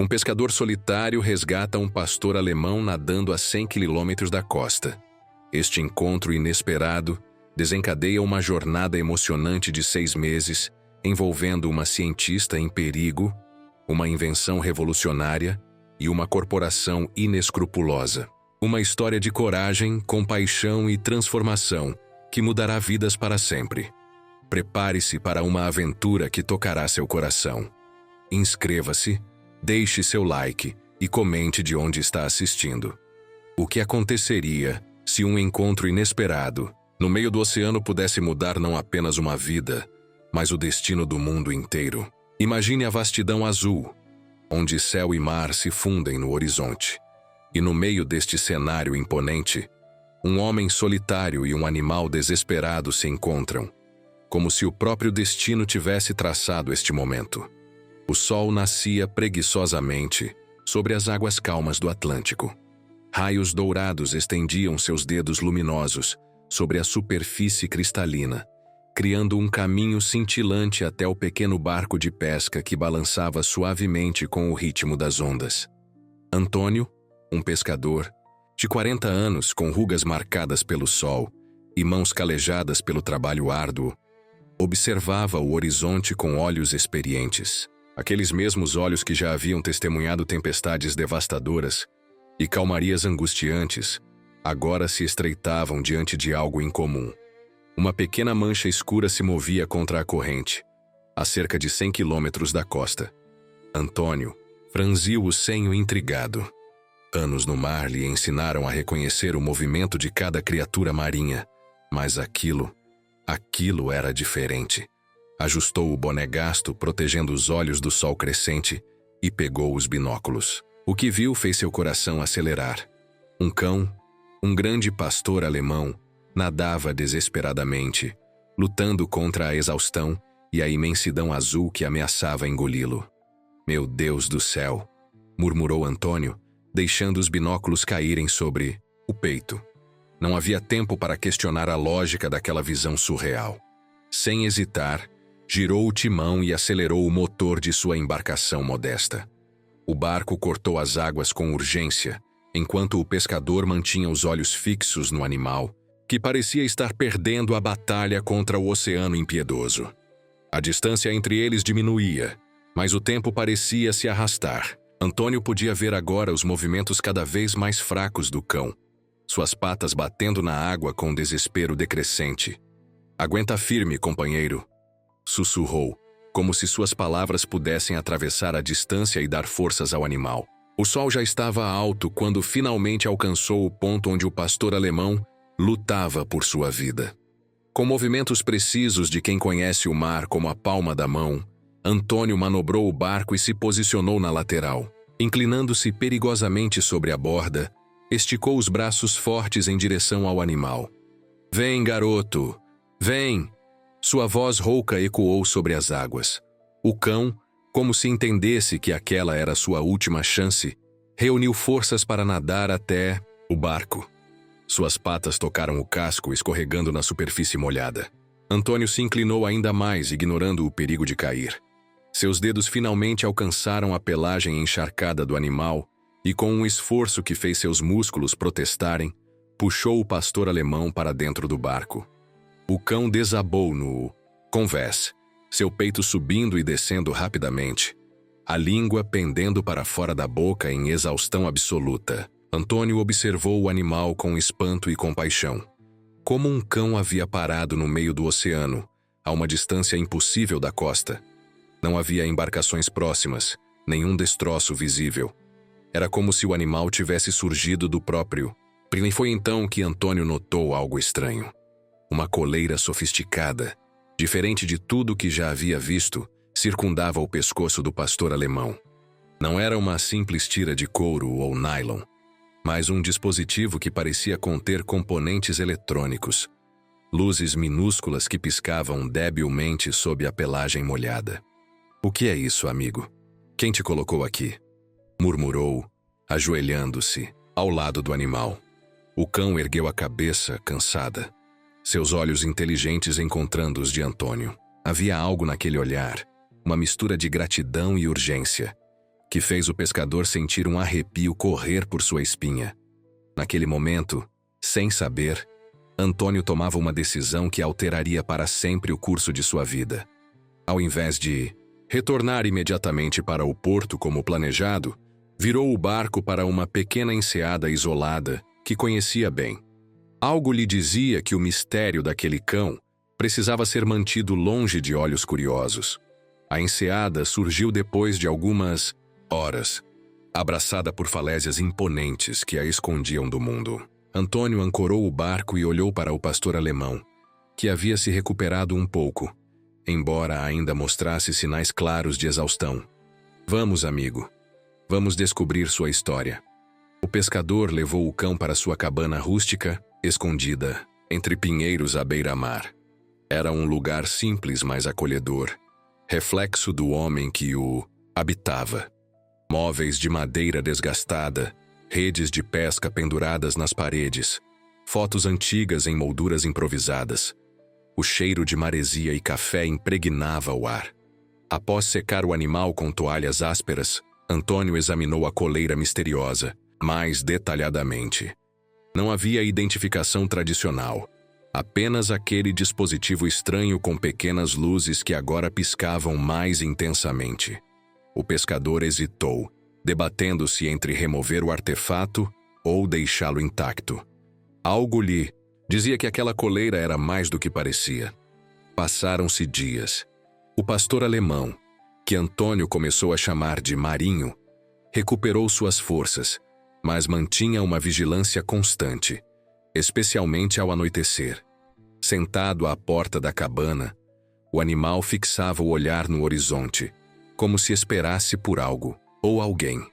Um pescador solitário resgata um pastor alemão nadando a 100 quilômetros da costa. Este encontro inesperado desencadeia uma jornada emocionante de 6 meses, envolvendo uma cientista em perigo, uma invenção revolucionária e uma corporação inescrupulosa. Uma história de coragem, compaixão e transformação que mudará vidas para sempre. Prepare-se para uma aventura que tocará seu coração. Inscreva-se, deixe seu like e comente de onde está assistindo. O que aconteceria se um encontro inesperado, no meio do oceano, pudesse mudar não apenas uma vida, mas o destino do mundo inteiro? Imagine a vastidão azul, onde céu e mar se fundem no horizonte. E no meio deste cenário imponente, um homem solitário e um animal desesperado se encontram, como se o próprio destino tivesse traçado este momento. O sol nascia preguiçosamente sobre as águas calmas do Atlântico. Raios dourados estendiam seus dedos luminosos sobre a superfície cristalina, criando um caminho cintilante até o pequeno barco de pesca que balançava suavemente com o ritmo das ondas. Antônio, um pescador, de 40 anos, com rugas marcadas pelo sol e mãos calejadas pelo trabalho árduo, observava o horizonte com olhos experientes. Aqueles mesmos olhos que já haviam testemunhado tempestades devastadoras e calmarias angustiantes, agora se estreitavam diante de algo incomum. Uma pequena mancha escura se movia contra a corrente, a cerca de 100 quilômetros da costa. Antônio franziu o senho intrigado. Anos no mar lhe ensinaram a reconhecer o movimento de cada criatura marinha, mas aquilo era diferente. Ajustou o boné gasto, protegendo os olhos do sol crescente, e pegou os binóculos. O que viu fez seu coração acelerar. Um cão, um grande pastor alemão, nadava desesperadamente, lutando contra a exaustão e a imensidão azul que ameaçava engoli-lo. "Meu Deus do céu!" murmurou Antônio, deixando os binóculos caírem sobre o peito. Não havia tempo para questionar a lógica daquela visão surreal. Sem hesitar, girou o timão e acelerou o motor de sua embarcação modesta. O barco cortou as águas com urgência, enquanto o pescador mantinha os olhos fixos no animal, que parecia estar perdendo a batalha contra o oceano impiedoso. A distância entre eles diminuía, mas o tempo parecia se arrastar. Antônio podia ver agora os movimentos cada vez mais fracos do cão, suas patas batendo na água com desespero decrescente. "Aguenta firme, companheiro", sussurrou, como se suas palavras pudessem atravessar a distância e dar forças ao animal. O sol já estava alto quando finalmente alcançou o ponto onde o pastor alemão lutava por sua vida. Com movimentos precisos de quem conhece o mar como a palma da mão, Antônio manobrou o barco e se posicionou na lateral. Inclinando-se perigosamente sobre a borda, esticou os braços fortes em direção ao animal. "Vem, garoto! Vem!" Sua voz rouca ecoou sobre as águas. O cão, como se entendesse que aquela era sua última chance, reuniu forças para nadar até o barco. Suas patas tocaram o casco, escorregando na superfície molhada. Antônio se inclinou ainda mais, ignorando o perigo de cair. Seus dedos finalmente alcançaram a pelagem encharcada do animal e, com um esforço que fez seus músculos protestarem, puxou o pastor alemão para dentro do barco. O cão desabou no convés, seu peito subindo e descendo rapidamente, a língua pendendo para fora da boca em exaustão absoluta. Antônio observou o animal com espanto e compaixão. Como um cão havia parado no meio do oceano, a uma distância impossível da costa. Não havia embarcações próximas, nenhum destroço visível. Era como se o animal tivesse surgido do próprio. E foi então que Antônio notou algo estranho. Uma coleira sofisticada, diferente de tudo que já havia visto, circundava o pescoço do pastor alemão. Não era uma simples tira de couro ou nylon, mas um dispositivo que parecia conter componentes eletrônicos, luzes minúsculas que piscavam debilmente sob a pelagem molhada. "O que é isso, amigo? Quem te colocou aqui?" murmurou, ajoelhando-se ao lado do animal. O cão ergueu a cabeça, cansada, seus olhos inteligentes encontrando os de Antônio. Havia algo naquele olhar, uma mistura de gratidão e urgência, que fez o pescador sentir um arrepio correr por sua espinha. Naquele momento, sem saber, Antônio tomava uma decisão que alteraria para sempre o curso de sua vida. Ao invés de retornar imediatamente para o porto como planejado, virou o barco para uma pequena enseada isolada que conhecia bem. Algo lhe dizia que o mistério daquele cão precisava ser mantido longe de olhos curiosos. A enseada surgiu depois de algumas horas, abraçada por falésias imponentes que a escondiam do mundo. Antônio ancorou o barco e olhou para o pastor alemão, que havia se recuperado um pouco, embora ainda mostrasse sinais claros de exaustão. Vamos, amigo. Vamos descobrir sua história. O pescador levou o cão para sua cabana rústica, escondida, entre pinheiros à beira-mar. Era um lugar simples, mas acolhedor, reflexo do homem que o habitava. Móveis de madeira desgastada, redes de pesca penduradas nas paredes, fotos antigas em molduras improvisadas. O cheiro de maresia e café impregnava o ar. Após secar o animal com toalhas ásperas, Antônio examinou a coleira misteriosa, mais detalhadamente. Não havia identificação tradicional, apenas aquele dispositivo estranho com pequenas luzes que agora piscavam mais intensamente. O pescador hesitou, debatendo-se entre remover o artefato ou deixá-lo intacto. Algo lhe dizia que aquela coleira era mais do que parecia. Passaram-se dias. O pastor alemão, que Antônio começou a chamar de Marinho, recuperou suas forças, mas mantinha uma vigilância constante, especialmente ao anoitecer. Sentado à porta da cabana, o animal fixava o olhar no horizonte, como se esperasse por algo ou alguém.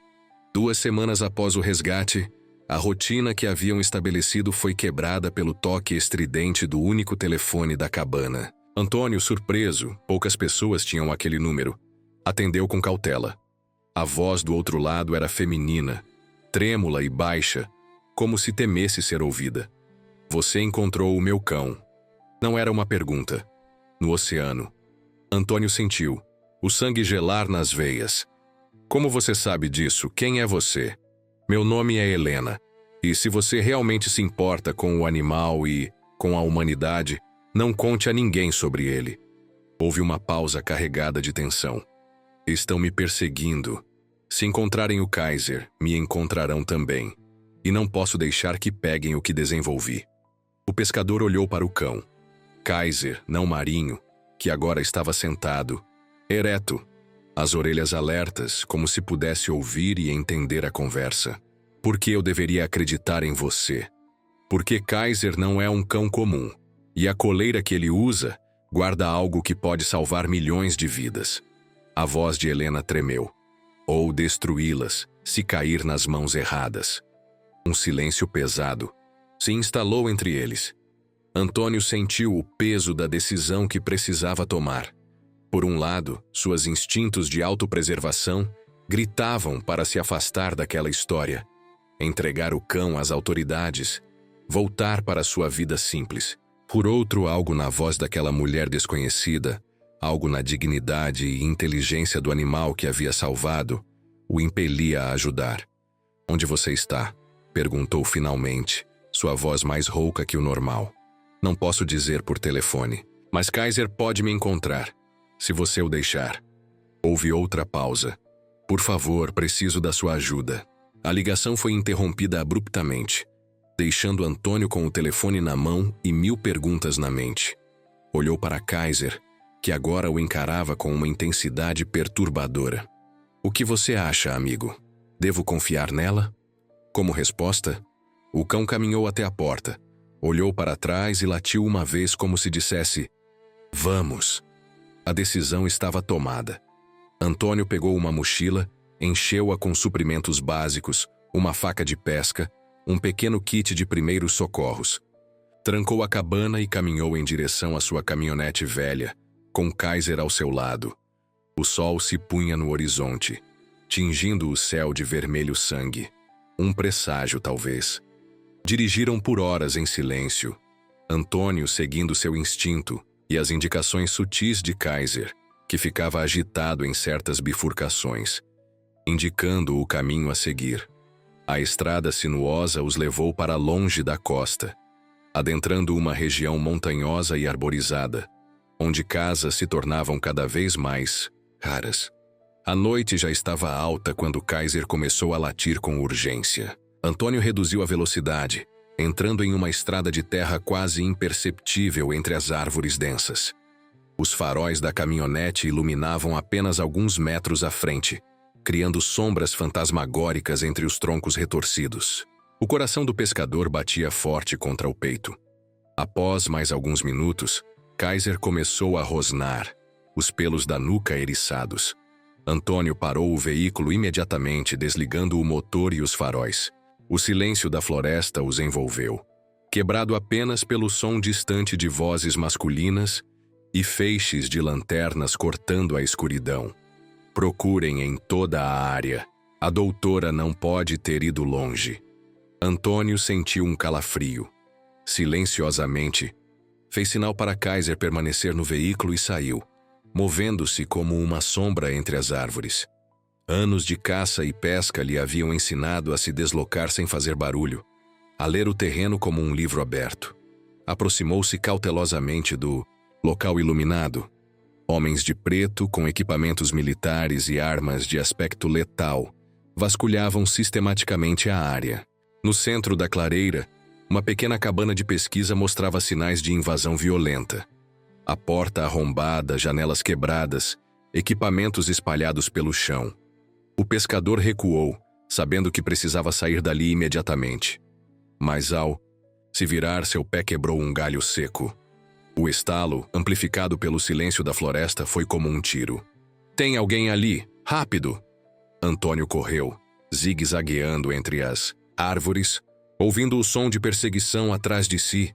2 semanas após o resgate, a rotina que haviam estabelecido foi quebrada pelo toque estridente do único telefone da cabana. Antônio, surpreso, poucas pessoas tinham aquele número, atendeu com cautela. A voz do outro lado era feminina, trêmula e baixa, como se temesse ser ouvida. Você encontrou o meu cão. Não era uma pergunta. No oceano. Antônio sentiu o sangue gelar nas veias. Como você sabe disso? Quem é você? Meu nome é Helena. E se você realmente se importa com o animal e com a humanidade, não conte a ninguém sobre ele. Houve uma pausa carregada de tensão. Estão me perseguindo. Se encontrarem o Kaiser, me encontrarão também. E não posso deixar que peguem o que desenvolvi. O pescador olhou para o cão. Kaiser, não Marinho, que agora estava sentado, ereto, as orelhas alertas, como se pudesse ouvir e entender a conversa. Por que eu deveria acreditar em você? Porque Kaiser não é um cão comum, e a coleira que ele usa guarda algo que pode salvar milhões de vidas. A voz de Helena tremeu. Ou destruí-las, se cair nas mãos erradas. Um silêncio pesado se instalou entre eles. Antônio sentiu o peso da decisão que precisava tomar. Por um lado, seus instintos de autopreservação gritavam para se afastar daquela história, entregar o cão às autoridades, voltar para sua vida simples. Por outro, algo na voz daquela mulher desconhecida, algo na dignidade e inteligência do animal que havia salvado, o impelia a ajudar. Onde você está? Perguntou finalmente, sua voz mais rouca que o normal. Não posso dizer por telefone, mas Kaiser pode me encontrar, se você o deixar. Houve outra pausa. Por favor, preciso da sua ajuda. A ligação foi interrompida abruptamente, deixando Antônio com o telefone na mão e 1000 perguntas na mente. Olhou para Kaiser, que agora o encarava com uma intensidade perturbadora. O que você acha, amigo? Devo confiar nela? Como resposta, o cão caminhou até a porta, olhou para trás e latiu uma vez como se dissesse: vamos! A decisão estava tomada. Antônio pegou uma mochila, encheu-a com suprimentos básicos, uma faca de pesca, um pequeno kit de primeiros socorros. Trancou a cabana e caminhou em direção à sua caminhonete velha, com Kaiser ao seu lado. O sol se punha no horizonte, tingindo o céu de vermelho sangue. Um presságio, talvez. Dirigiram por horas em silêncio, Antônio seguindo seu instinto e as indicações sutis de Kaiser, que ficava agitado em certas bifurcações. indicando o caminho a seguir. A estrada sinuosa os levou para longe da costa, adentrando uma região montanhosa e arborizada, onde casas se tornavam cada vez mais raras. A noite já estava alta quando Kaiser começou a latir com urgência. Antônio reduziu a velocidade, entrando em uma estrada de terra quase imperceptível entre as árvores densas. Os faróis da caminhonete iluminavam apenas alguns metros à frente, criando sombras fantasmagóricas entre os troncos retorcidos. O coração do pescador batia forte contra o peito. Após mais alguns minutos, Kaiser começou a rosnar, os pelos da nuca eriçados. Antônio parou o veículo imediatamente, desligando o motor e os faróis. O silêncio da floresta os envolveu, quebrado apenas pelo som distante de vozes masculinas e feixes de lanternas cortando a escuridão. Procurem em toda a área. A doutora não pode ter ido longe. Antônio sentiu um calafrio. Silenciosamente, fez sinal para Kaiser permanecer no veículo e saiu, movendo-se como uma sombra entre as árvores. Anos de caça e pesca lhe haviam ensinado a se deslocar sem fazer barulho, a ler o terreno como um livro aberto. Aproximou-se cautelosamente do local iluminado. Homens de preto, com equipamentos militares e armas de aspecto letal, vasculhavam sistematicamente a área. No centro da clareira, uma pequena cabana de pesquisa mostrava sinais de invasão violenta. A porta arrombada, janelas quebradas, equipamentos espalhados pelo chão. O pescador recuou, sabendo que precisava sair dali imediatamente. Mas ao se virar, seu pé quebrou um galho seco. O estalo, amplificado pelo silêncio da floresta, foi como um tiro. "Tem alguém ali! Rápido!" Antônio correu, zigue-zagueando entre as árvores, ouvindo o som de perseguição atrás de si.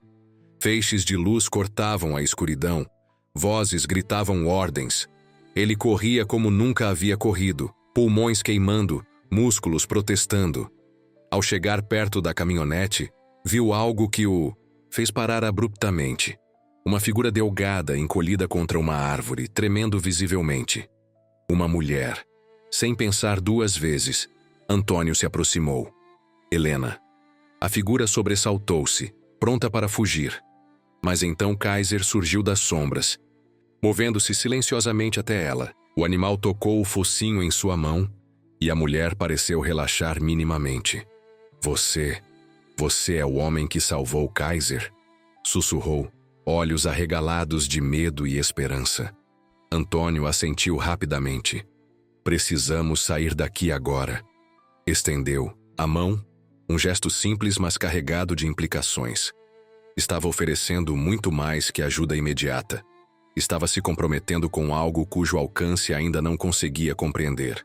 Feixes de luz cortavam a escuridão, vozes gritavam ordens. Ele corria como nunca havia corrido, pulmões queimando, músculos protestando. Ao chegar perto da caminhonete, viu algo que o fez parar abruptamente. Uma figura delgada encolhida contra uma árvore, tremendo visivelmente. Uma mulher. Sem pensar duas vezes, Antônio se aproximou. Helena. A figura sobressaltou-se, pronta para fugir. Mas então Kaiser surgiu das sombras. Movendo-se silenciosamente até ela, o animal tocou o focinho em sua mão e a mulher pareceu relaxar minimamente. Você é o homem que salvou Kaiser?" Sussurrou, olhos arregalados de medo e esperança. Antônio assentiu rapidamente. "Precisamos sair daqui agora." Estendeu a mão, um gesto simples mas carregado de implicações. Estava oferecendo muito mais que ajuda imediata. Estava se comprometendo com algo cujo alcance ainda não conseguia compreender.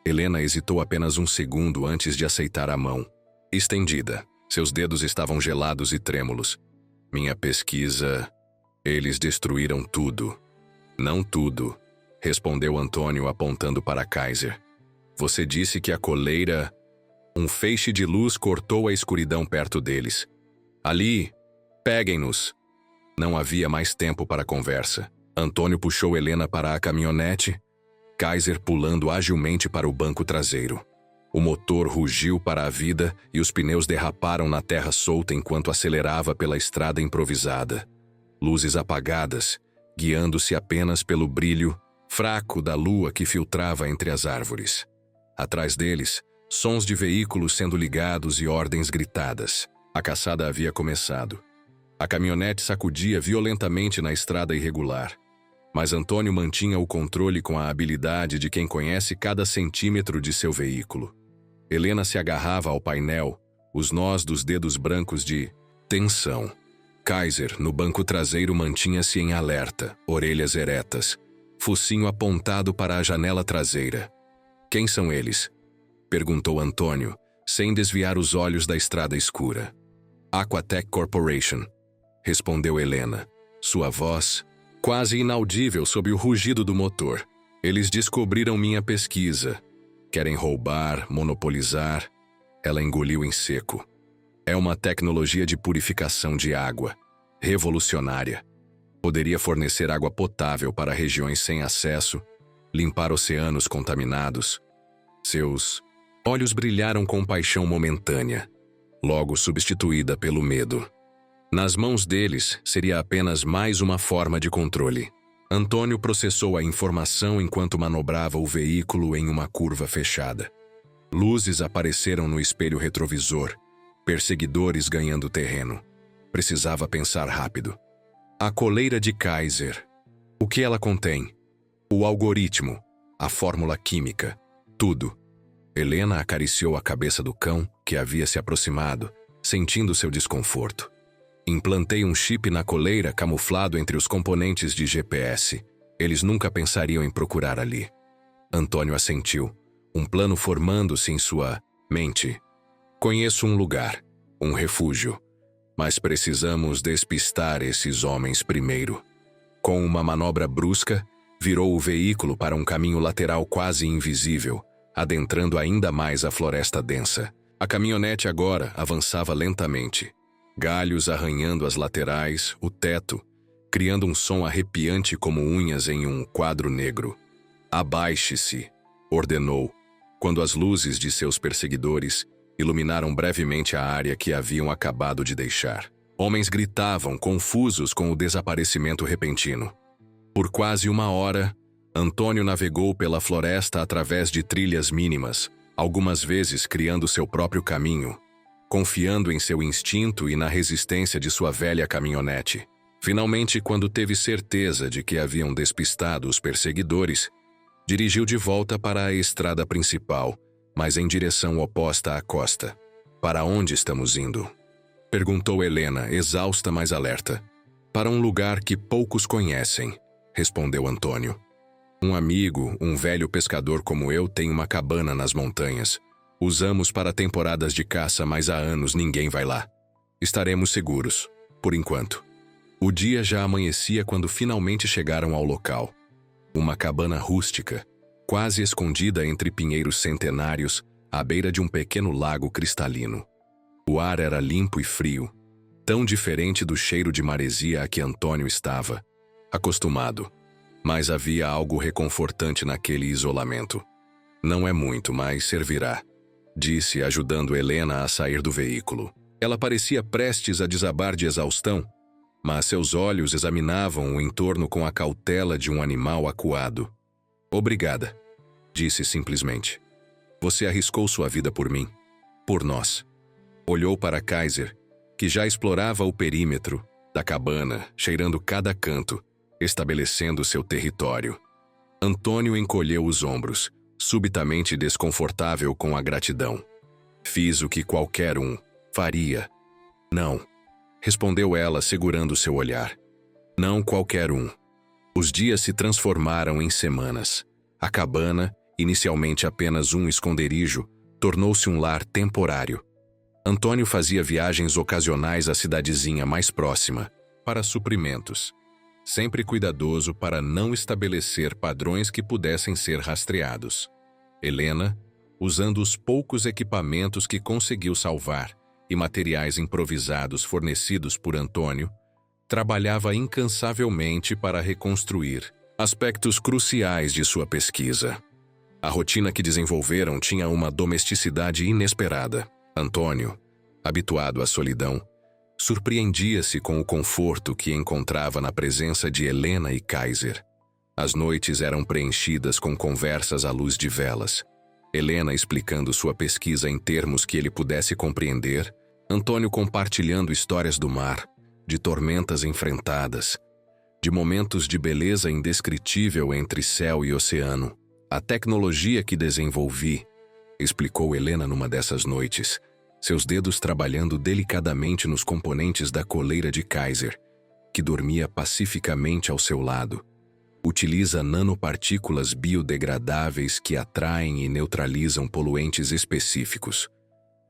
Helena hesitou apenas um segundo antes de aceitar a mão. Estendida, seus dedos estavam gelados e trêmulos. "Minha pesquisa... Eles destruíram tudo." "Não tudo", respondeu Antônio apontando para Kaiser. "Você disse que a coleira..." Um feixe de luz cortou a escuridão perto deles. "Ali! Peguem-nos!" Não havia mais tempo para conversa. Antônio puxou Helena para a caminhonete, Kaiser pulando agilmente para o banco traseiro. O motor rugiu para a vida e os pneus derraparam na terra solta enquanto acelerava pela estrada improvisada. Luzes apagadas, guiando-se apenas pelo brilho fraco da lua que filtrava entre as árvores. Atrás deles, sons de veículos sendo ligados e ordens gritadas. A caçada havia começado. A caminhonete sacudia violentamente na estrada irregular. Mas Antônio mantinha o controle com a habilidade de quem conhece cada centímetro de seu veículo. Helena se agarrava ao painel, os nós dos dedos brancos de tensão. Kaiser, no banco traseiro, mantinha-se em alerta, orelhas eretas, focinho apontado para a janela traseira. "Quem são eles?" perguntou Antônio, sem desviar os olhos da estrada escura. "Aquatech Corporation", respondeu Helena, sua voz quase inaudível sob o rugido do motor. "Eles descobriram minha pesquisa. Querem roubar, monopolizar." Ela engoliu em seco. "É uma tecnologia de purificação de água, revolucionária. Poderia fornecer água potável para regiões sem acesso, limpar oceanos contaminados." Seus olhos brilharam com paixão momentânea, logo substituída pelo medo. Nas mãos deles, seria apenas mais uma forma de controle. Antônio processou a informação enquanto manobrava o veículo em uma curva fechada. Luzes apareceram no espelho retrovisor, perseguidores ganhando terreno. Precisava pensar rápido. A coleira de Kaiser. O que ela contém? O algoritmo, a fórmula química, tudo. Helena acariciou a cabeça do cão, que havia se aproximado, sentindo seu desconforto. Implantei um chip na coleira camuflado entre os componentes de GPS. Eles nunca pensariam em procurar ali. Antônio assentiu, um plano formando-se em sua mente. Conheço um lugar, um refúgio, mas precisamos despistar esses homens primeiro. Com uma manobra brusca, virou o veículo para um caminho lateral quase invisível, adentrando ainda mais a floresta densa. A caminhonete agora avançava lentamente. Galhos arranhando as laterais, o teto, criando um som arrepiante como unhas em um quadro negro. Abaixe-se, ordenou, quando as luzes de seus perseguidores iluminaram brevemente a área que haviam acabado de deixar. Homens gritavam, confusos com o desaparecimento repentino. Por quase uma hora, Antônio navegou pela floresta através de trilhas mínimas, algumas vezes criando seu próprio caminho, confiando em seu instinto e na resistência de sua velha caminhonete. Finalmente, quando teve certeza de que haviam despistado os perseguidores, dirigiu de volta para a estrada principal, mas em direção oposta à costa. Para onde estamos indo? Perguntou Helena, exausta, mas alerta. Para um lugar que poucos conhecem, respondeu Antônio. Um amigo, um velho pescador como eu, tem uma cabana nas montanhas. Usamos para temporadas de caça, mas há anos ninguém vai lá. Estaremos seguros, por enquanto. O dia já amanhecia quando finalmente chegaram ao local. Uma cabana rústica, quase escondida entre pinheiros centenários, à beira de um pequeno lago cristalino. O ar era limpo e frio, tão diferente do cheiro de maresia a que Antônio estava acostumado. Mas havia algo reconfortante naquele isolamento. Não é muito, mas servirá, disse, ajudando Helena a sair do veículo. Ela parecia prestes a desabar de exaustão, mas seus olhos examinavam o entorno com a cautela de um animal acuado. Obrigada, disse simplesmente. Você arriscou sua vida por mim, por nós. Olhou para Kaiser, que já explorava o perímetro da cabana, cheirando cada canto, estabelecendo seu território. Antônio encolheu os ombros, subitamente desconfortável com a gratidão. Fiz o que qualquer um faria. Não, respondeu ela, segurando seu olhar. Não qualquer um. Os dias se transformaram em semanas. A cabana, inicialmente apenas um esconderijo, tornou-se um lar temporário. Antônio fazia viagens ocasionais à cidadezinha mais próxima, para suprimentos, sempre cuidadoso para não estabelecer padrões que pudessem ser rastreados. Helena, usando os poucos equipamentos que conseguiu salvar e materiais improvisados fornecidos por Antônio, trabalhava incansavelmente para reconstruir aspectos cruciais de sua pesquisa. A rotina que desenvolveram tinha uma domesticidade inesperada. Antônio, habituado à solidão, surpreendia-se com o conforto que encontrava na presença de Helena e Kaiser. As noites eram preenchidas com conversas à luz de velas. Helena explicando sua pesquisa em termos que ele pudesse compreender, Antônio compartilhando histórias do mar, de tormentas enfrentadas, de momentos de beleza indescritível entre céu e oceano. A tecnologia que desenvolvi, explicou Helena numa dessas noites, seus dedos trabalhando delicadamente nos componentes da coleira de Kaiser, que dormia pacificamente ao seu lado. Utiliza nanopartículas biodegradáveis que atraem e neutralizam poluentes específicos.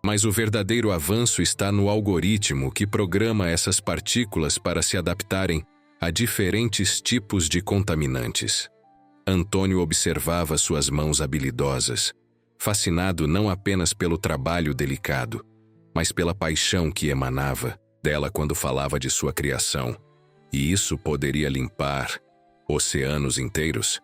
Mas o verdadeiro avanço está no algoritmo que programa essas partículas para se adaptarem a diferentes tipos de contaminantes. Antônio observava suas mãos habilidosas, fascinado não apenas pelo trabalho delicado, mas pela paixão que emanava dela quando falava de sua criação. E isso poderia limpar oceanos inteiros?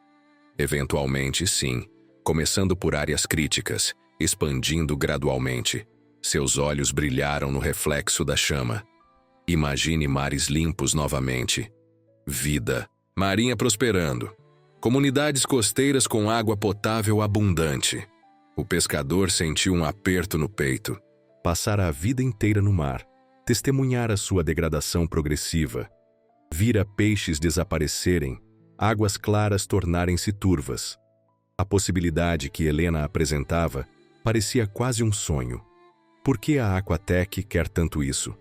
Eventualmente, sim, começando por áreas críticas, expandindo gradualmente. Seus olhos brilharam no reflexo da chama. Imagine mares limpos novamente. Vida. Marinha prosperando. Comunidades costeiras com água potável abundante. O pescador sentiu um aperto no peito. Passara a vida inteira no mar. Testemunhara sua degradação progressiva. Vira peixes desaparecerem, águas claras tornarem-se turvas. A possibilidade que Helena apresentava parecia quase um sonho. Por que a Aquatech quer tanto isso?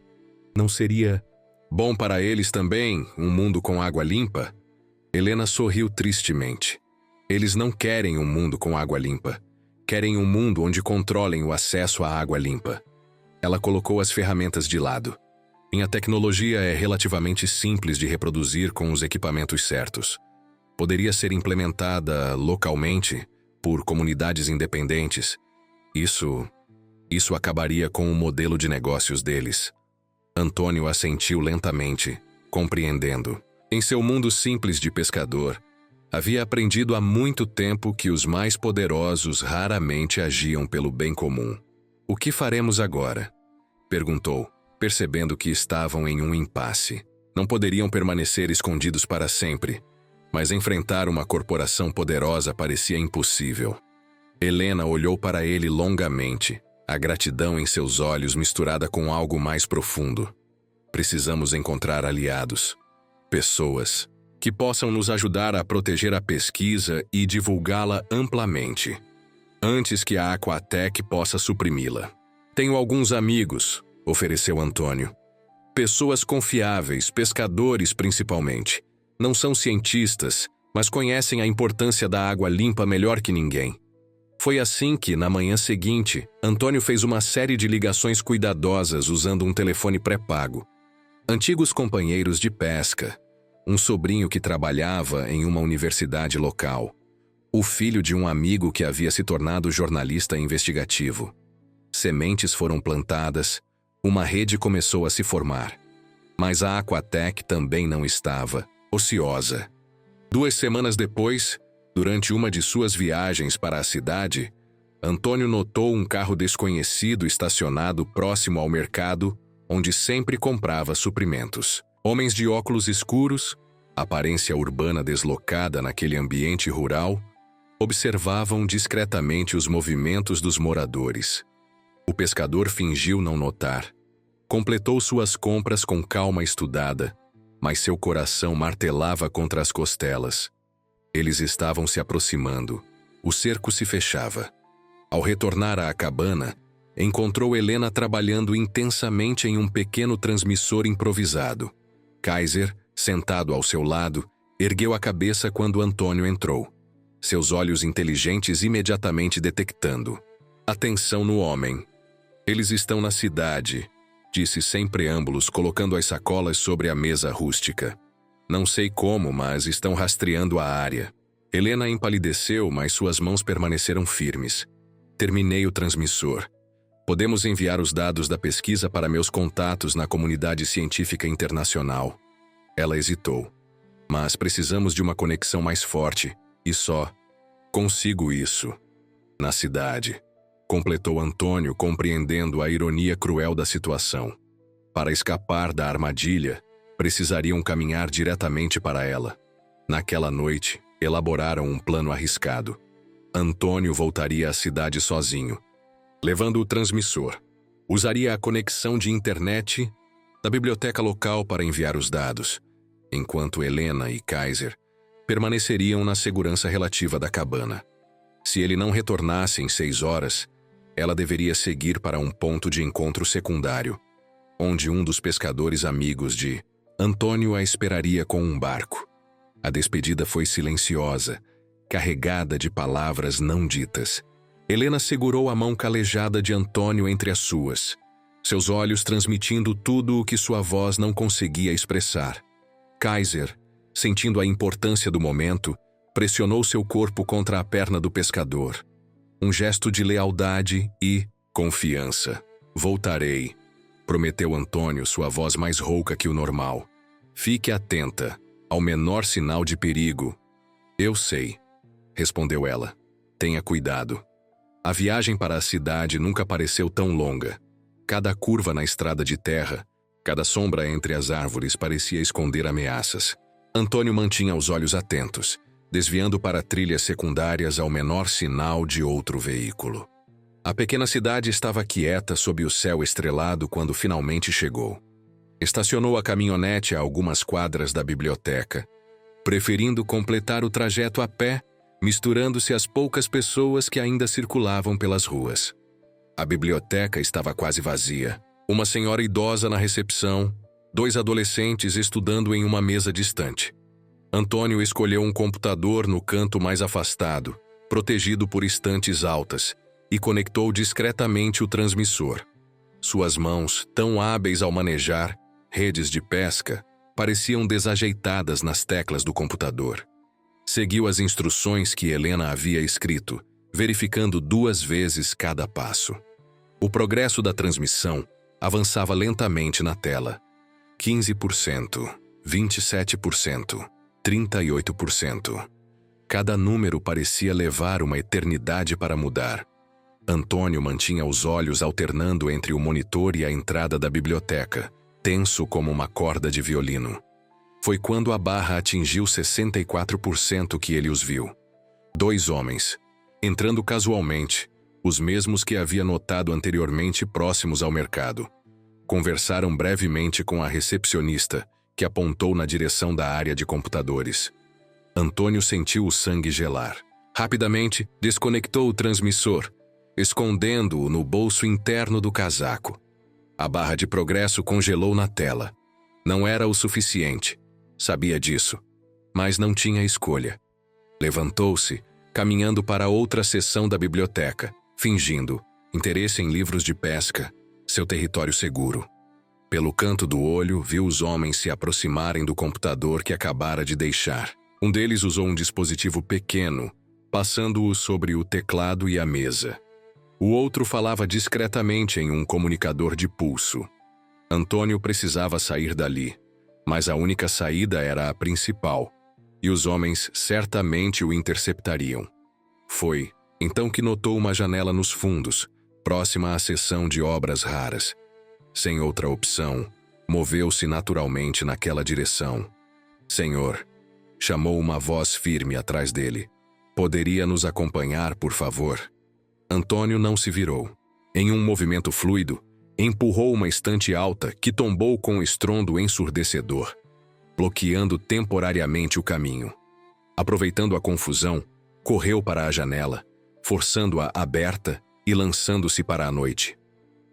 Não seria bom para eles também um mundo com água limpa? Helena sorriu tristemente. Eles não querem um mundo com água limpa. Querem um mundo onde controlem o acesso à água limpa. Ela colocou as ferramentas de lado. Minha tecnologia é relativamente simples de reproduzir com os equipamentos certos. Poderia ser implementada localmente, por comunidades independentes. Isso acabaria com o modelo de negócios deles. Antônio assentiu lentamente, compreendendo. Em seu mundo simples de pescador, havia aprendido há muito tempo que os mais poderosos raramente agiam pelo bem comum. O que faremos agora? Perguntou, percebendo que estavam em um impasse. Não poderiam permanecer escondidos para sempre, mas enfrentar uma corporação poderosa parecia impossível. Helena olhou para ele longamente, a gratidão em seus olhos misturada com algo mais profundo. Precisamos encontrar aliados, pessoas que possam nos ajudar a proteger a pesquisa e divulgá-la amplamente, antes que a Aquatech possa suprimi-la. Tenho alguns amigos, ofereceu Antônio. Pessoas confiáveis, pescadores principalmente. Não são cientistas, mas conhecem a importância da água limpa melhor que ninguém. Foi assim que, na manhã seguinte, Antônio fez uma série de ligações cuidadosas usando um telefone pré-pago. Antigos companheiros de pesca, um sobrinho que trabalhava em uma universidade local, o filho de um amigo que havia se tornado jornalista investigativo. Sementes foram plantadas, uma rede começou a se formar. Mas a Aquatech também não estava ociosa. 2 semanas depois, durante uma de suas viagens para a cidade, Antônio notou um carro desconhecido estacionado próximo ao mercado, onde sempre comprava suprimentos. Homens de óculos escuros, aparência urbana deslocada naquele ambiente rural, observavam discretamente os movimentos dos moradores. O pescador fingiu não notar. Completou suas compras com calma estudada, mas seu coração martelava contra as costelas. Eles estavam se aproximando. O cerco se fechava. Ao retornar à cabana, encontrou Helena trabalhando intensamente em um pequeno transmissor improvisado. Kaiser, sentado ao seu lado, ergueu a cabeça quando Antônio entrou. Seus olhos inteligentes imediatamente detectando. Atenção no homem. Eles estão na cidade, disse sem preâmbulos, colocando as sacolas sobre a mesa rústica. Não sei como, mas estão rastreando a área. Helena empalideceu, mas suas mãos permaneceram firmes. Terminei o transmissor. Podemos enviar os dados da pesquisa para meus contatos na comunidade científica internacional. Ela hesitou. Mas precisamos de uma conexão mais forte, e só consigo isso na cidade. Completou Antônio, compreendendo a ironia cruel da situação. Para escapar da armadilha, precisariam caminhar diretamente para ela. Naquela noite, elaboraram um plano arriscado. Antônio voltaria à cidade sozinho, levando o transmissor. Usaria a conexão de internet da biblioteca local para enviar os dados, enquanto Helena e Kaiser permaneceriam na segurança relativa da cabana. Se ele não retornasse em 6 horas, ela deveria seguir para um ponto de encontro secundário, onde um dos pescadores amigos de Antônio a esperaria com um barco. A despedida foi silenciosa, carregada de palavras não ditas. Helena segurou a mão calejada de Antônio entre as suas, seus olhos transmitindo tudo o que sua voz não conseguia expressar. Kaiser, sentindo a importância do momento, pressionou seu corpo contra a perna do pescador. Um gesto de lealdade e confiança. Voltarei, prometeu Antônio, sua voz mais rouca que o normal. Fique atenta ao menor sinal de perigo. Eu sei, respondeu ela. Tenha cuidado. A viagem para a cidade nunca pareceu tão longa. Cada curva na estrada de terra, cada sombra entre as árvores parecia esconder ameaças. Antônio mantinha os olhos atentos, desviando para trilhas secundárias ao menor sinal de outro veículo. A pequena cidade estava quieta sob o céu estrelado quando finalmente chegou. Estacionou a caminhonete a algumas quadras da biblioteca, preferindo completar o trajeto a pé, misturando-se às poucas pessoas que ainda circulavam pelas ruas. A biblioteca estava quase vazia. Uma senhora idosa na recepção, 2 adolescentes estudando em uma mesa distante. Antônio escolheu um computador no canto mais afastado, protegido por estantes altas, e conectou discretamente o transmissor. Suas mãos, tão hábeis ao manejar redes de pesca, pareciam desajeitadas nas teclas do computador. Seguiu as instruções que Helena havia escrito, verificando 2 vezes cada passo. O progresso da transmissão avançava lentamente na tela. 15%, 27%, 38%. Cada número parecia levar uma eternidade para mudar. Antônio mantinha os olhos alternando entre o monitor e a entrada da biblioteca, tenso como uma corda de violino. Foi quando a barra atingiu 64% que ele os viu. 2 homens, entrando casualmente, os mesmos que havia notado anteriormente próximos ao mercado. Conversaram brevemente com a recepcionista, que apontou na direção da área de computadores. Antônio sentiu o sangue gelar. Rapidamente, desconectou o transmissor, escondendo-o no bolso interno do casaco. A barra de progresso congelou na tela. Não era o suficiente. Sabia disso, mas não tinha escolha. Levantou-se, caminhando para outra seção da biblioteca, fingindo interesse em livros de pesca, seu território seguro. Pelo canto do olho, viu os homens se aproximarem do computador que acabara de deixar. Um deles usou um dispositivo pequeno, passando-o sobre o teclado e a mesa. O outro falava discretamente em um comunicador de pulso. Antônio precisava sair dali, mas a única saída era a principal, e os homens certamente o interceptariam. Foi então que notou uma janela nos fundos, próxima à seção de obras raras. Sem outra opção, moveu-se naturalmente naquela direção. "Senhor", chamou uma voz firme atrás dele. "Poderia nos acompanhar, por favor?" Antônio não se virou. Em um movimento fluido, empurrou uma estante alta que tombou com um estrondo ensurdecedor, bloqueando temporariamente o caminho. Aproveitando a confusão, correu para a janela, forçando-a aberta e lançando-se para a noite.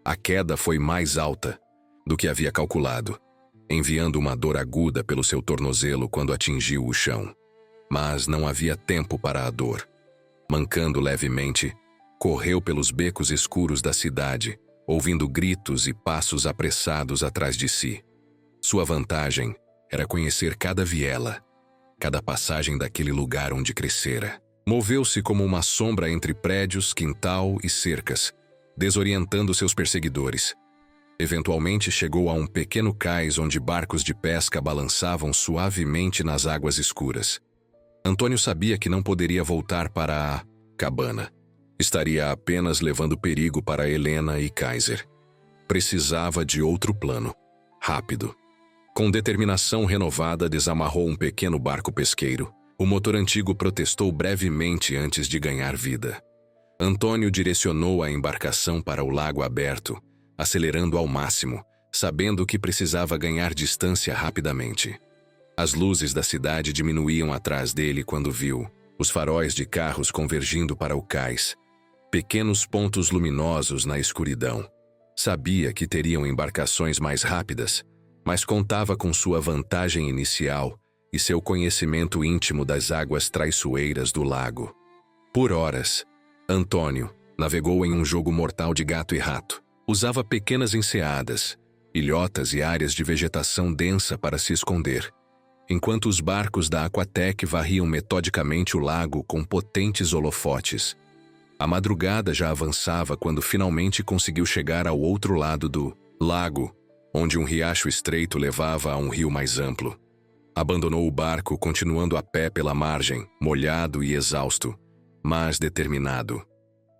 A queda foi mais alta do que havia calculado, enviando uma dor aguda pelo seu tornozelo quando atingiu o chão. Mas não havia tempo para a dor. Mancando levemente, correu pelos becos escuros da cidade, ouvindo gritos e passos apressados atrás de si. Sua vantagem era conhecer cada viela, cada passagem daquele lugar onde crescera. Moveu-se como uma sombra entre prédios, quintal e cercas, desorientando seus perseguidores. Eventualmente chegou a um pequeno cais onde barcos de pesca balançavam suavemente nas águas escuras. Antônio sabia que não poderia voltar para a cabana. Estaria apenas levando perigo para Helena e Kaiser. Precisava de outro plano. Rápido. Com determinação renovada, desamarrou um pequeno barco pesqueiro. O motor antigo protestou brevemente antes de ganhar vida. Antônio direcionou a embarcação para o lago aberto, acelerando ao máximo, sabendo que precisava ganhar distância rapidamente. As luzes da cidade diminuíam atrás dele quando viu os faróis de carros convergindo para o cais, pequenos pontos luminosos na escuridão. Sabia que teriam embarcações mais rápidas, mas contava com sua vantagem inicial e seu conhecimento íntimo das águas traiçoeiras do lago. Por horas, Antônio navegou em um jogo mortal de gato e rato. Usava pequenas enseadas, ilhotas e áreas de vegetação densa para se esconder, enquanto os barcos da Aquatec varriam metodicamente o lago com potentes holofotes. A madrugada já avançava quando finalmente conseguiu chegar ao outro lado do lago, onde um riacho estreito levava a um rio mais amplo. Abandonou o barco, continuando a pé pela margem, molhado e exausto. mas determinado.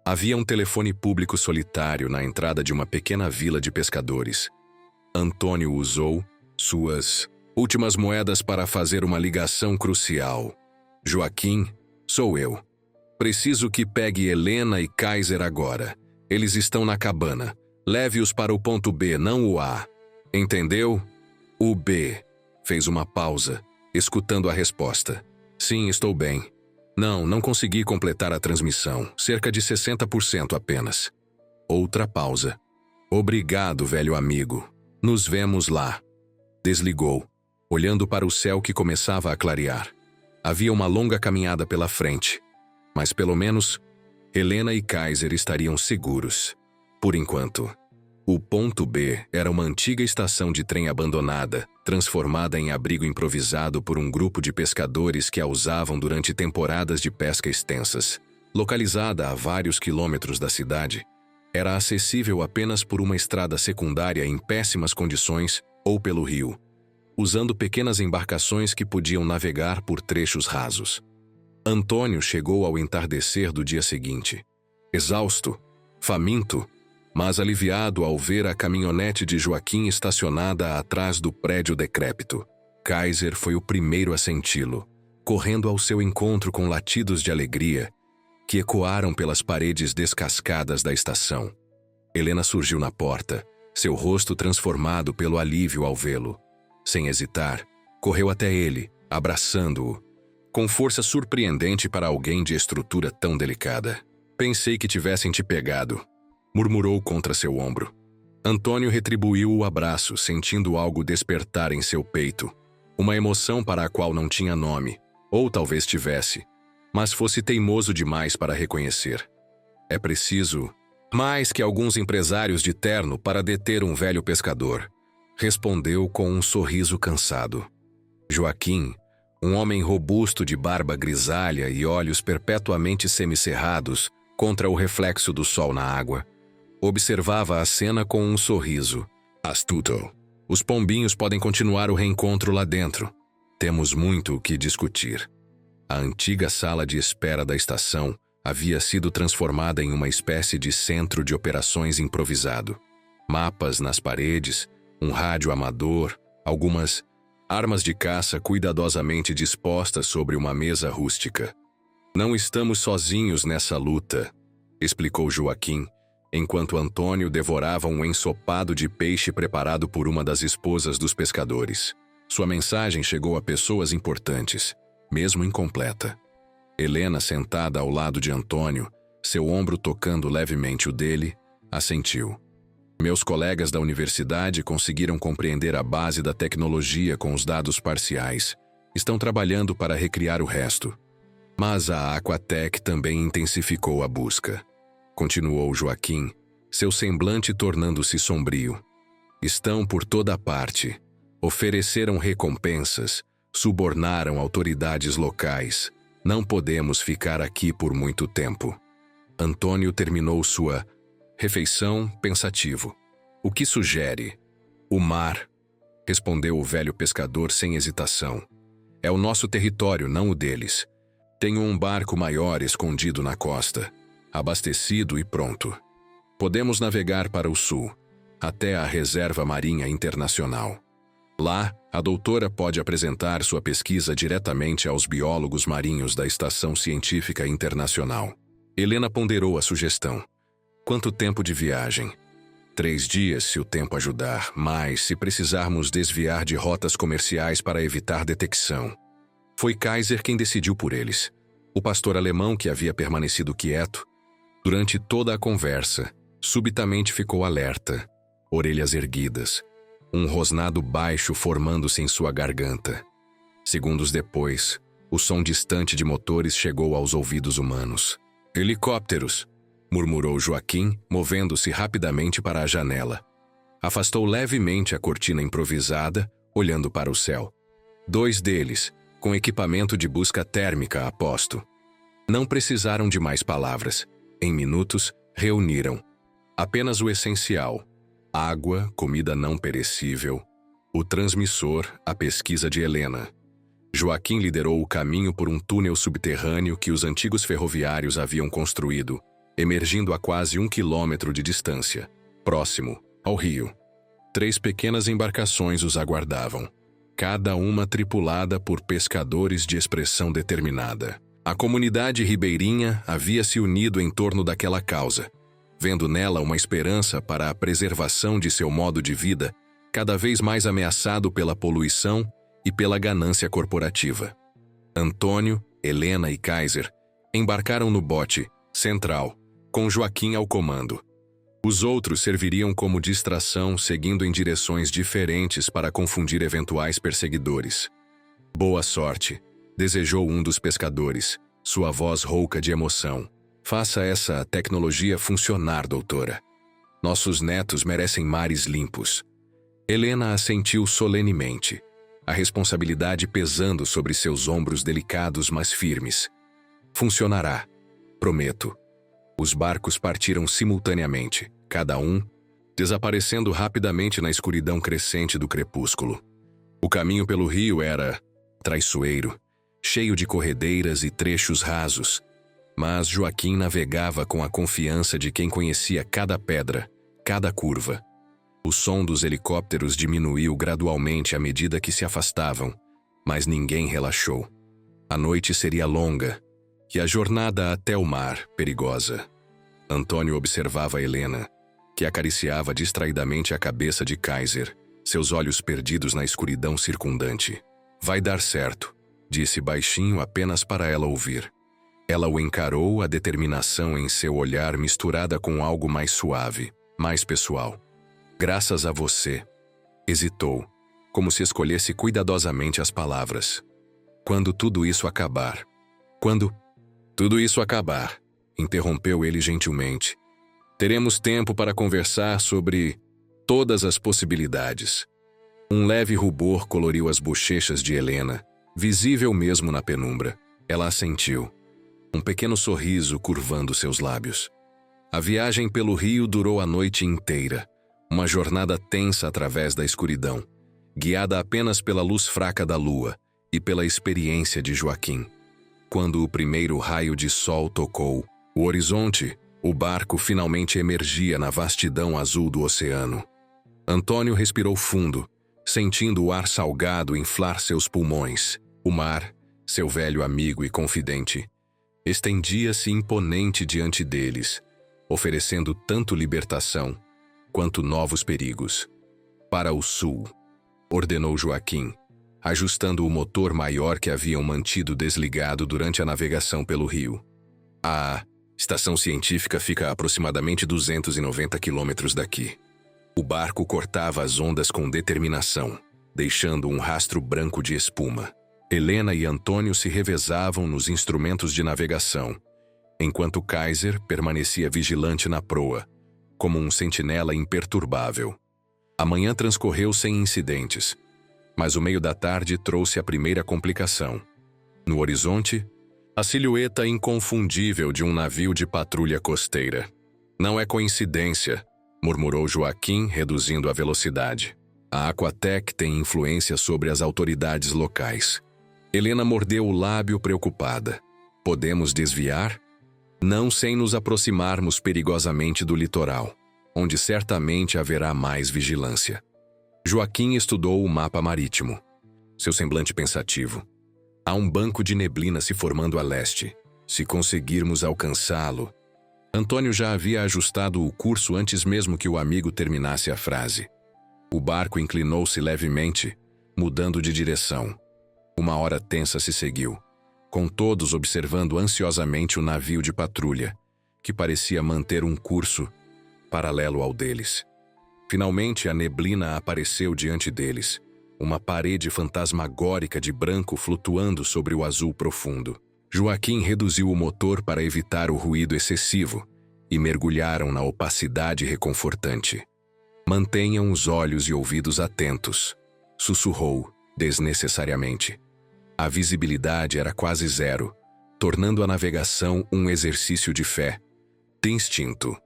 Havia um telefone público solitário na entrada de uma pequena vila de pescadores. Antônio usou suas últimas moedas para fazer uma ligação crucial. Joaquim, sou eu. Preciso que pegue Helena e Kaiser agora. Eles estão na cabana. Leve-os para o ponto B, não o A. Entendeu? O B. Fez uma pausa, escutando a resposta. Sim, estou bem. Não consegui completar a transmissão. Cerca de 60% apenas. Outra pausa. Obrigado, velho amigo. Nos vemos lá. Desligou, olhando para o céu que começava a clarear. Havia uma longa caminhada pela frente. Mas pelo menos, Helena e Kaiser estariam seguros. Por enquanto. O ponto B era uma antiga estação de trem abandonada, transformada em abrigo improvisado por um grupo de pescadores que a usavam durante temporadas de pesca extensas. Localizada a vários quilômetros da cidade, era acessível apenas por uma estrada secundária em péssimas condições ou pelo rio, usando pequenas embarcações que podiam navegar por trechos rasos. Antônio chegou ao entardecer do dia seguinte, exausto, faminto, mas aliviado ao ver a caminhonete de Joaquim estacionada atrás do prédio decrépito. Kaiser foi o primeiro a senti-lo, correndo ao seu encontro com latidos de alegria que ecoaram pelas paredes descascadas da estação. Helena surgiu na porta, seu rosto transformado pelo alívio ao vê-lo. Sem hesitar, correu até ele, abraçando-o, com força surpreendente para alguém de estrutura tão delicada. Pensei que tivessem te pegado, murmurou contra seu ombro. Antônio retribuiu o abraço, sentindo algo despertar em seu peito. Uma emoção para a qual não tinha nome, ou talvez tivesse, mas fosse teimoso demais para reconhecer. É preciso mais que alguns empresários de terno para deter um velho pescador, respondeu com um sorriso cansado. Joaquim, um homem robusto de barba grisalha e olhos perpetuamente semicerrados contra o reflexo do sol na água, observava a cena com um sorriso. Astuto. Os pombinhos podem continuar o reencontro lá dentro. Temos muito o que discutir. A antiga sala de espera da estação havia sido transformada em uma espécie de centro de operações improvisado. Mapas nas paredes, um rádio amador, algumas armas de caça cuidadosamente dispostas sobre uma mesa rústica. Não estamos sozinhos nessa luta, explicou Joaquim, enquanto Antônio devorava um ensopado de peixe preparado por uma das esposas dos pescadores. Sua mensagem chegou a pessoas importantes, mesmo incompleta. Helena, sentada ao lado de Antônio, seu ombro tocando levemente o dele, assentiu. Meus colegas da universidade conseguiram compreender a base da tecnologia com os dados parciais. Estão trabalhando para recriar o resto. Mas a Aquatec também intensificou a busca. Continuou Joaquim, seu semblante tornando-se sombrio. Estão por toda parte. Ofereceram recompensas, subornaram autoridades locais. Não podemos ficar aqui por muito tempo. Antônio terminou sua refeição pensativo. O que sugere? O mar, respondeu o velho pescador sem hesitação. É o nosso território, não o deles. Tenho um barco maior escondido na costa, abastecido e pronto. Podemos navegar para o sul, até a Reserva Marinha Internacional. Lá, a doutora pode apresentar sua pesquisa diretamente aos biólogos marinhos da Estação Científica Internacional. Helena ponderou a sugestão. Quanto tempo de viagem? 3 dias, se o tempo ajudar, mas se precisarmos desviar de rotas comerciais para evitar detecção. Foi Kaiser quem decidiu por eles. O pastor alemão, que havia permanecido quieto durante toda a conversa, subitamente ficou alerta, orelhas erguidas, um rosnado baixo formando-se em sua garganta. Segundos depois, o som distante de motores chegou aos ouvidos humanos. Helicópteros, murmurou Joaquim, movendo-se rapidamente para a janela. Afastou levemente a cortina improvisada, olhando para o céu. 2 deles, com equipamento de busca térmica a posto. Não precisaram de mais palavras. Em minutos, reuniram apenas o essencial: água, comida não perecível, o transmissor, a pesquisa de Helena. Joaquim liderou o caminho por um túnel subterrâneo que os antigos ferroviários haviam construído, emergindo a quase 1 quilômetro de distância, próximo ao rio. 3 pequenas embarcações os aguardavam, cada uma tripulada por pescadores de expressão determinada. A comunidade ribeirinha havia se unido em torno daquela causa, vendo nela uma esperança para a preservação de seu modo de vida, cada vez mais ameaçado pela poluição e pela ganância corporativa. Antônio, Helena e Kaiser embarcaram no bote central, com Joaquim ao comando. Os outros serviriam como distração, seguindo em direções diferentes para confundir eventuais perseguidores. Boa sorte, desejou um dos pescadores, sua voz rouca de emoção. Faça essa tecnologia funcionar, doutora. Nossos netos merecem mares limpos. Helena assentiu solenemente, a responsabilidade pesando sobre seus ombros delicados mas firmes. Funcionará, prometo. Os barcos partiram simultaneamente, cada um, desaparecendo rapidamente na escuridão crescente do crepúsculo. O caminho pelo rio era traiçoeiro, cheio de corredeiras e trechos rasos, mas Joaquim navegava com a confiança de quem conhecia cada pedra, cada curva. O som dos helicópteros diminuiu gradualmente à medida que se afastavam, mas ninguém relaxou. A noite seria longa, e a jornada até o mar perigosa. Antônio observava Helena, que acariciava distraidamente a cabeça de Kaiser, seus olhos perdidos na escuridão circundante. Vai dar certo, disse baixinho apenas para ela ouvir. Ela o encarou, a determinação em seu olhar misturada com algo mais suave, mais pessoal. Graças a você. Hesitou, como se escolhesse cuidadosamente as palavras. Quando tudo isso acabar. Quando tudo isso acabar, interrompeu ele gentilmente. Teremos tempo para conversar sobre todas as possibilidades. Um leve rubor coloriu as bochechas de Helena, visível mesmo na penumbra. Ela assentiu, um pequeno sorriso curvando seus lábios. A viagem pelo rio durou a noite inteira. Uma jornada tensa através da escuridão, guiada apenas pela luz fraca da lua e pela experiência de Joaquim. Quando o primeiro raio de sol tocou o horizonte, o barco finalmente emergia na vastidão azul do oceano. Antônio respirou fundo, sentindo o ar salgado inflar seus pulmões. O mar, seu velho amigo e confidente, estendia-se imponente diante deles, oferecendo tanto libertação quanto novos perigos. Para o sul, ordenou Joaquim, ajustando o motor maior que haviam mantido desligado durante a navegação pelo rio. A estação científica fica a aproximadamente 290 quilômetros daqui. O barco cortava as ondas com determinação, deixando um rastro branco de espuma. Helena e Antônio se revezavam nos instrumentos de navegação, enquanto Kaiser permanecia vigilante na proa, como um sentinela imperturbável. A manhã transcorreu sem incidentes, mas o meio da tarde trouxe a primeira complicação. No horizonte, a silhueta inconfundível de um navio de patrulha costeira. Não é coincidência, murmurou Joaquim, reduzindo a velocidade. A Aquatec tem influência sobre as autoridades locais. Helena mordeu o lábio preocupada. Podemos desviar? Não sem nos aproximarmos perigosamente do litoral, onde certamente haverá mais vigilância. Joaquim estudou o mapa marítimo, seu semblante pensativo. Há um banco de neblina se formando a leste. Se conseguirmos alcançá-lo... Antônio já havia ajustado o curso antes mesmo que o amigo terminasse a frase. O barco inclinou-se levemente, mudando de direção. Uma hora tensa se seguiu, com todos observando ansiosamente o navio de patrulha, que parecia manter um curso paralelo ao deles. Finalmente, a neblina apareceu diante deles, uma parede fantasmagórica de branco flutuando sobre o azul profundo. Joaquim reduziu o motor para evitar o ruído excessivo e mergulharam na opacidade reconfortante. Mantenham os olhos e ouvidos atentos, sussurrou, desnecessariamente. A visibilidade era quase zero, tornando a navegação um exercício de fé, de instinto.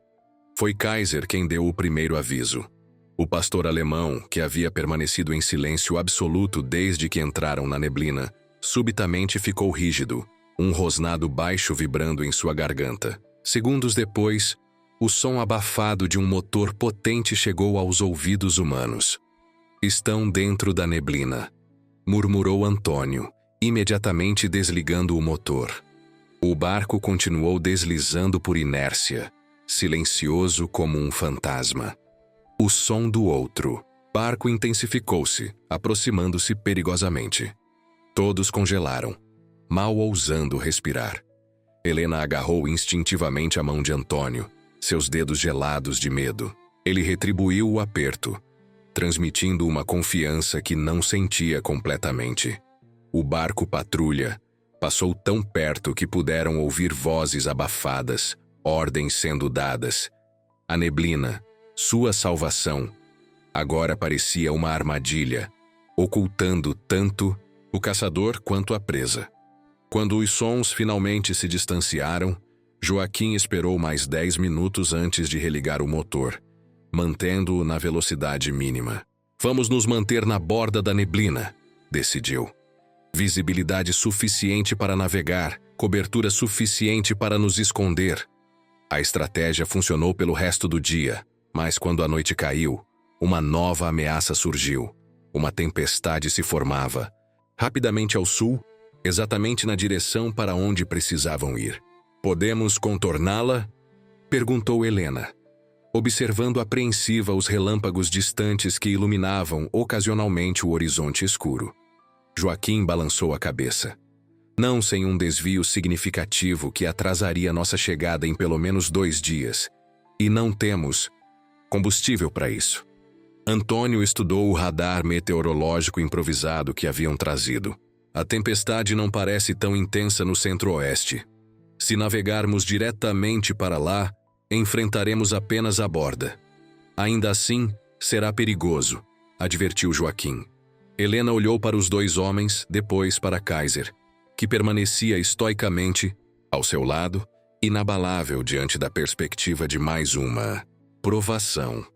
Foi Kaiser quem deu o primeiro aviso. O pastor alemão, que havia permanecido em silêncio absoluto desde que entraram na neblina, subitamente ficou rígido, um rosnado baixo vibrando em sua garganta. Segundos depois, o som abafado de um motor potente chegou aos ouvidos humanos. "Estão dentro da neblina", murmurou Antônio, imediatamente desligando o motor. O barco continuou deslizando por inércia, silencioso como um fantasma. O som do outro barco intensificou-se, aproximando-se perigosamente. Todos congelaram, mal ousando respirar. Helena agarrou instintivamente a mão de Antônio, seus dedos gelados de medo. Ele retribuiu o aperto, transmitindo uma confiança que não sentia completamente. O barco patrulha passou tão perto que puderam ouvir vozes abafadas, ordens sendo dadas. A neblina, sua salvação, agora parecia uma armadilha, ocultando tanto o caçador quanto a presa. Quando os sons finalmente se distanciaram, Joaquim esperou mais 10 minutos antes de religar o motor, mantendo-o na velocidade mínima. "Vamos nos manter na borda da neblina", decidiu. "Visibilidade suficiente para navegar, cobertura suficiente para nos esconder." A estratégia funcionou pelo resto do dia, mas quando a noite caiu, uma nova ameaça surgiu. Uma tempestade se formava, rapidamente ao sul, exatamente na direção para onde precisavam ir. "Podemos contorná-la?" perguntou Helena, observando apreensiva os relâmpagos distantes que iluminavam ocasionalmente o horizonte escuro. Joaquim balançou a cabeça. "Não sem um desvio significativo que atrasaria nossa chegada em pelo menos 2 dias. E não temos combustível para isso." Antônio estudou o radar meteorológico improvisado que haviam trazido. "A tempestade não parece tão intensa no centro-oeste. Se navegarmos diretamente para lá, enfrentaremos apenas a borda. Ainda assim, será perigoso", advertiu Joaquim. Helena olhou para os 2 homens, depois para Kaiser, que permanecia estoicamente ao seu lado, inabalável diante da perspectiva de mais uma provação.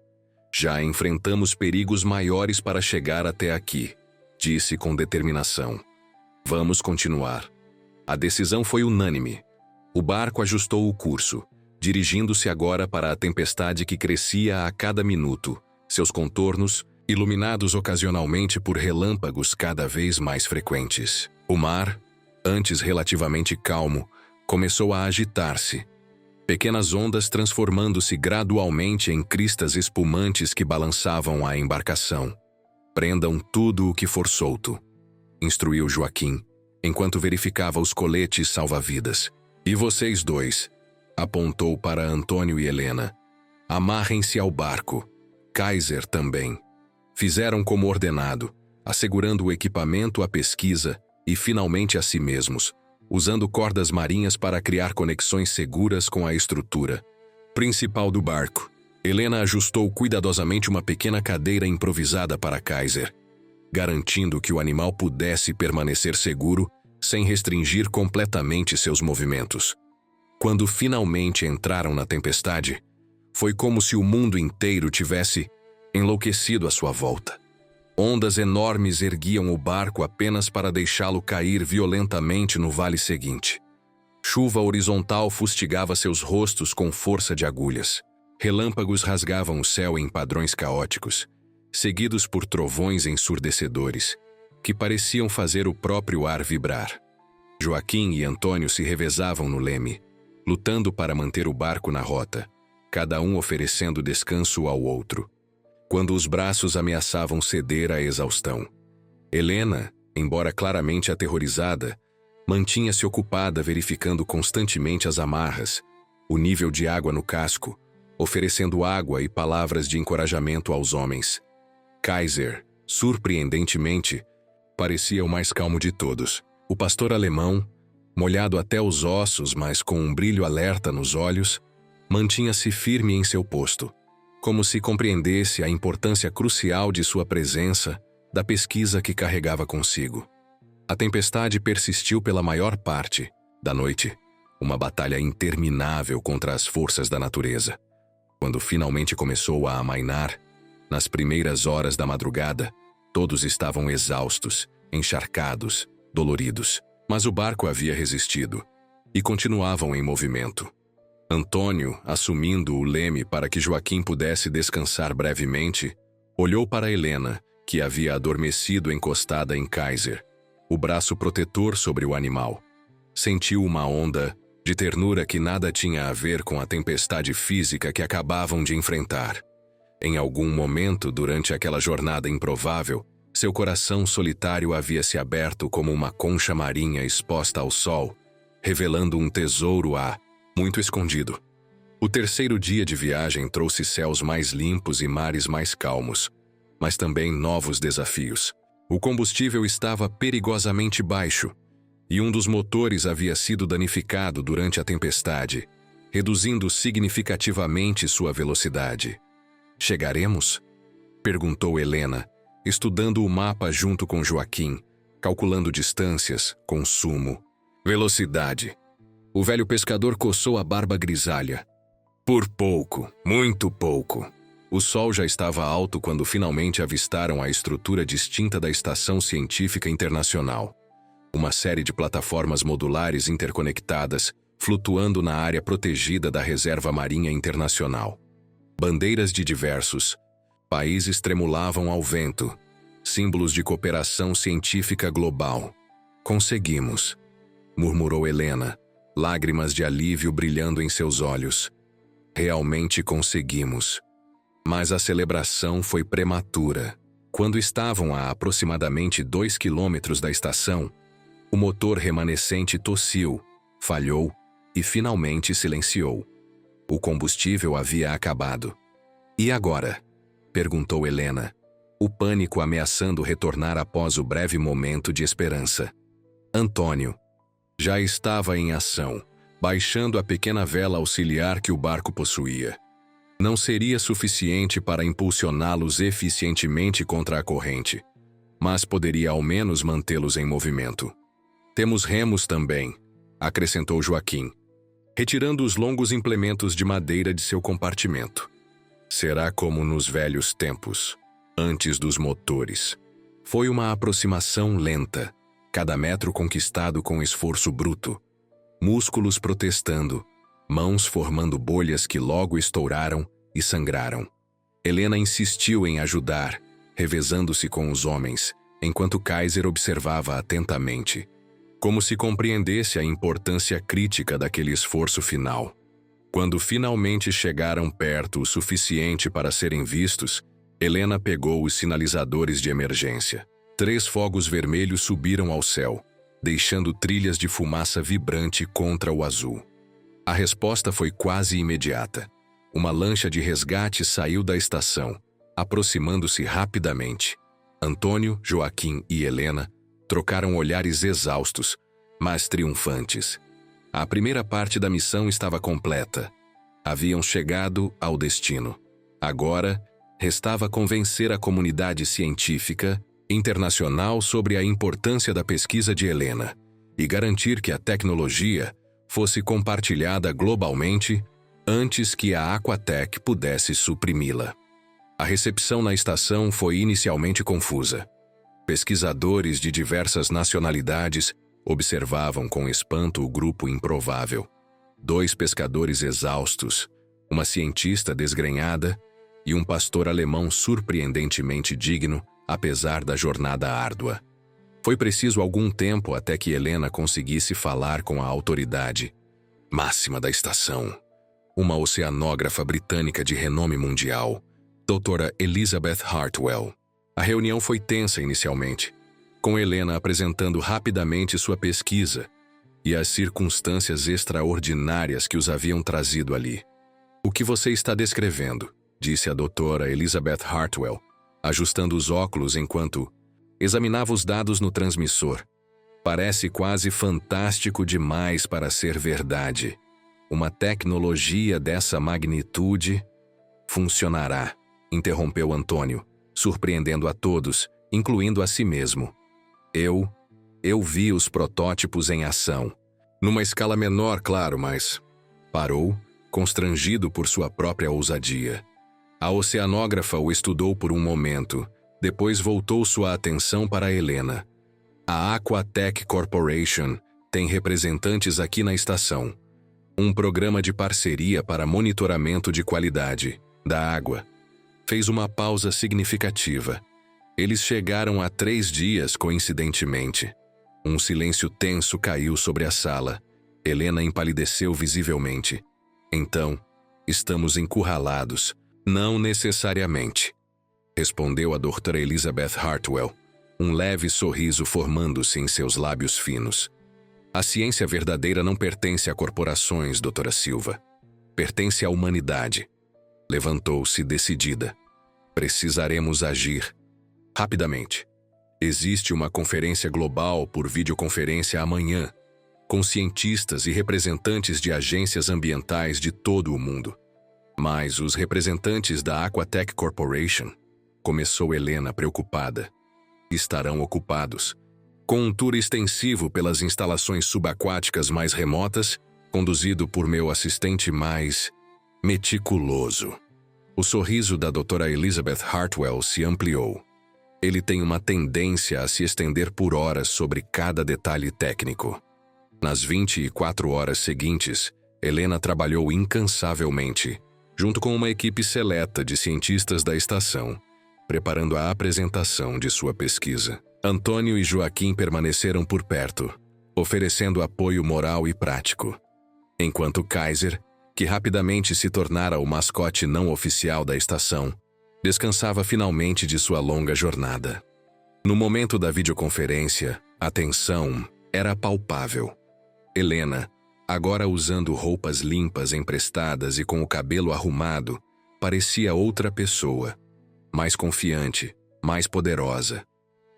"Já enfrentamos perigos maiores para chegar até aqui", disse com determinação. "Vamos continuar." A decisão foi unânime. O barco ajustou o curso, dirigindo-se agora para a tempestade que crescia a cada minuto, seus contornos iluminados ocasionalmente por relâmpagos cada vez mais frequentes. O mar, antes relativamente calmo, começou a agitar-se. Pequenas ondas transformando-se gradualmente em cristas espumantes que balançavam a embarcação. "Prendam tudo o que for solto", instruiu Joaquim, enquanto verificava os coletes salva-vidas. "E vocês 2", apontou para Antônio e Helena. "Amarrem-se ao barco. Kaiser também." Fizeram como ordenado, assegurando o equipamento à pesquisa e finalmente a si mesmos, usando cordas marinhas para criar conexões seguras com a estrutura principal do barco. Helena ajustou cuidadosamente uma pequena cadeira improvisada para Kaiser, garantindo que o animal pudesse permanecer seguro sem restringir completamente seus movimentos. Quando finalmente entraram na tempestade, foi como se o mundo inteiro tivesse enlouquecido à sua volta. Ondas enormes erguiam o barco apenas para deixá-lo cair violentamente no vale seguinte. Chuva horizontal fustigava seus rostos com força de agulhas. Relâmpagos rasgavam o céu em padrões caóticos, seguidos por trovões ensurdecedores, que pareciam fazer o próprio ar vibrar. Joaquim e Antônio se revezavam no leme, lutando para manter o barco na rota, cada um oferecendo descanso ao outro, quando os braços ameaçavam ceder à exaustão. Helena, embora claramente aterrorizada, mantinha-se ocupada verificando constantemente as amarras, o nível de água no casco, oferecendo água e palavras de encorajamento aos homens. Kaiser, surpreendentemente, parecia o mais calmo de todos. O pastor alemão, molhado até os ossos, mas com um brilho alerta nos olhos, mantinha-se firme em seu posto, como se compreendesse a importância crucial de sua presença, da pesquisa que carregava consigo. A tempestade persistiu pela maior parte da noite, uma batalha interminável contra as forças da natureza. Quando finalmente começou a amainar, nas primeiras horas da madrugada, todos estavam exaustos, encharcados, doloridos. Mas o barco havia resistido, e continuavam em movimento. Antônio, assumindo o leme para que Joaquim pudesse descansar brevemente, olhou para Helena, que havia adormecido encostada em Kaiser, o braço protetor sobre o animal. Sentiu uma onda de ternura que nada tinha a ver com a tempestade física que acabavam de enfrentar. Em algum momento durante aquela jornada improvável, seu coração solitário havia se aberto como uma concha marinha exposta ao sol, revelando um tesouro muito escondido. O terceiro dia de viagem trouxe céus mais limpos e mares mais calmos, mas também novos desafios. O combustível estava perigosamente baixo, e um dos motores havia sido danificado durante a tempestade, reduzindo significativamente sua velocidade. «Chegaremos?» perguntou Helena, estudando o mapa junto com Joaquim, calculando distâncias, consumo, velocidade. O velho pescador coçou a barba grisalha. Por pouco, muito pouco. O sol já estava alto quando finalmente avistaram a estrutura distinta da Estação Científica Internacional. Uma série de plataformas modulares interconectadas, flutuando na área protegida da Reserva Marinha Internacional. Bandeiras de diversos países tremulavam ao vento, símbolos de cooperação científica global. «Conseguimos», murmurou Helena, lágrimas de alívio brilhando em seus olhos. «Realmente conseguimos». Mas a celebração foi prematura. Quando estavam a aproximadamente 2 quilômetros da estação, o motor remanescente tossiu, falhou e finalmente silenciou. O combustível havia acabado. «E agora?» perguntou Helena, o pânico ameaçando retornar após o breve momento de esperança. Antônio já estava em ação, baixando a pequena vela auxiliar que o barco possuía. Não seria suficiente para impulsioná-los eficientemente contra a corrente, mas poderia ao menos mantê-los em movimento. «Temos remos também», acrescentou Joaquim, retirando os longos implementos de madeira de seu compartimento. «Será como nos velhos tempos, antes dos motores». Foi uma aproximação lenta, cada metro conquistado com esforço bruto. Músculos protestando, mãos formando bolhas que logo estouraram e sangraram. Helena insistiu em ajudar, revezando-se com os homens, enquanto Kaiser observava atentamente, como se compreendesse a importância crítica daquele esforço final. Quando finalmente chegaram perto o suficiente para serem vistos, Helena pegou os sinalizadores de emergência. 3 fogos vermelhos subiram ao céu, deixando trilhas de fumaça vibrante contra o azul. A resposta foi quase imediata. Uma lancha de resgate saiu da estação, aproximando-se rapidamente. Antônio, Joaquim e Helena trocaram olhares exaustos, mas triunfantes. A primeira parte da missão estava completa. Haviam chegado ao destino. Agora, restava convencer a comunidade científica internacional sobre a importância da pesquisa de Helena e garantir que a tecnologia fosse compartilhada globalmente antes que a Aquatech pudesse suprimi-la. A recepção na estação foi inicialmente confusa. Pesquisadores de diversas nacionalidades observavam com espanto o grupo improvável. 2 pescadores exaustos, uma cientista desgrenhada e um pastor alemão surpreendentemente digno, apesar da jornada árdua. Foi preciso algum tempo até que Helena conseguisse falar com a autoridade máxima da estação, uma oceanógrafa britânica de renome mundial, doutora Elizabeth Hartwell. A reunião foi tensa inicialmente, com Helena apresentando rapidamente sua pesquisa e as circunstâncias extraordinárias que os haviam trazido ali. «O que você está descrevendo?» disse a doutora Elizabeth Hartwell, ajustando os óculos enquanto examinava os dados no transmissor. «Parece quase fantástico demais para ser verdade. Uma tecnologia dessa magnitude funcionará», interrompeu Antônio, surpreendendo a todos, incluindo a si mesmo. Eu vi os protótipos em ação. Numa escala menor, claro, mas...» Parou, constrangido por sua própria ousadia. A oceanógrafa o estudou por um momento, depois voltou sua atenção para Helena. A Aquatech Corporation tem representantes aqui na estação. Um programa de parceria para monitoramento de qualidade da água. Fez uma pausa significativa. Eles chegaram há 3 dias, coincidentemente. Um silêncio tenso caiu sobre a sala. Helena empalideceu visivelmente. Então, estamos encurralados. Não necessariamente, respondeu a doutora Elizabeth Hartwell, um leve sorriso formando-se em seus lábios finos. A ciência verdadeira não pertence a corporações, doutora Silva. Pertence à humanidade. Levantou-se decidida. Precisaremos agir. Rapidamente. Existe uma conferência global por videoconferência amanhã, com cientistas e representantes de agências ambientais de todo o mundo. Mas os representantes da Aquatech Corporation, começou Helena preocupada, estarão ocupados com um tour extensivo pelas instalações subaquáticas mais remotas, conduzido por meu assistente mais meticuloso. O sorriso da doutora Elizabeth Hartwell se ampliou. Ele tem uma tendência a se estender por horas sobre cada detalhe técnico. Nas 24 horas seguintes, Helena trabalhou incansavelmente, junto com uma equipe seleta de cientistas da estação, preparando a apresentação de sua pesquisa. Antônio e Joaquim permaneceram por perto, oferecendo apoio moral e prático, enquanto Kaiser, que rapidamente se tornara o mascote não oficial da estação, descansava finalmente de sua longa jornada. No momento da videoconferência, a tensão era palpável. Helena, agora usando roupas limpas emprestadas e com o cabelo arrumado, parecia outra pessoa, mais confiante, mais poderosa.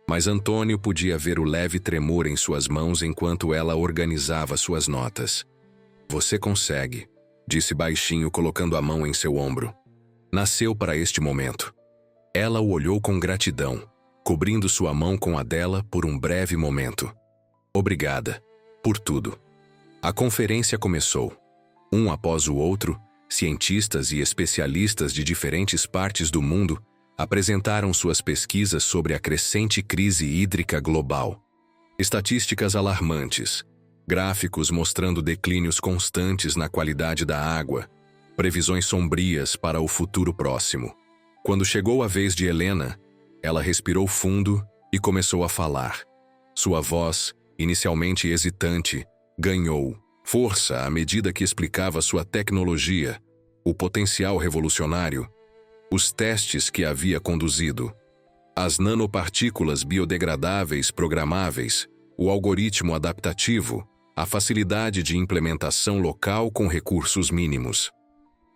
Mas Antônio podia ver o leve tremor em suas mãos enquanto ela organizava suas notas. Você consegue, disse baixinho colocando a mão em seu ombro. Nasceu para este momento. Ela o olhou com gratidão, cobrindo sua mão com a dela por um breve momento. Obrigada, por tudo. A conferência começou. Um após o outro, cientistas e especialistas de diferentes partes do mundo apresentaram suas pesquisas sobre a crescente crise hídrica global. Estatísticas alarmantes, gráficos mostrando declínios constantes na qualidade da água, previsões sombrias para o futuro próximo. Quando chegou a vez de Helena, ela respirou fundo e começou a falar. Sua voz, inicialmente hesitante, ganhou força à medida que explicava sua tecnologia, o potencial revolucionário, os testes que havia conduzido, as nanopartículas biodegradáveis programáveis, o algoritmo adaptativo, a facilidade de implementação local com recursos mínimos.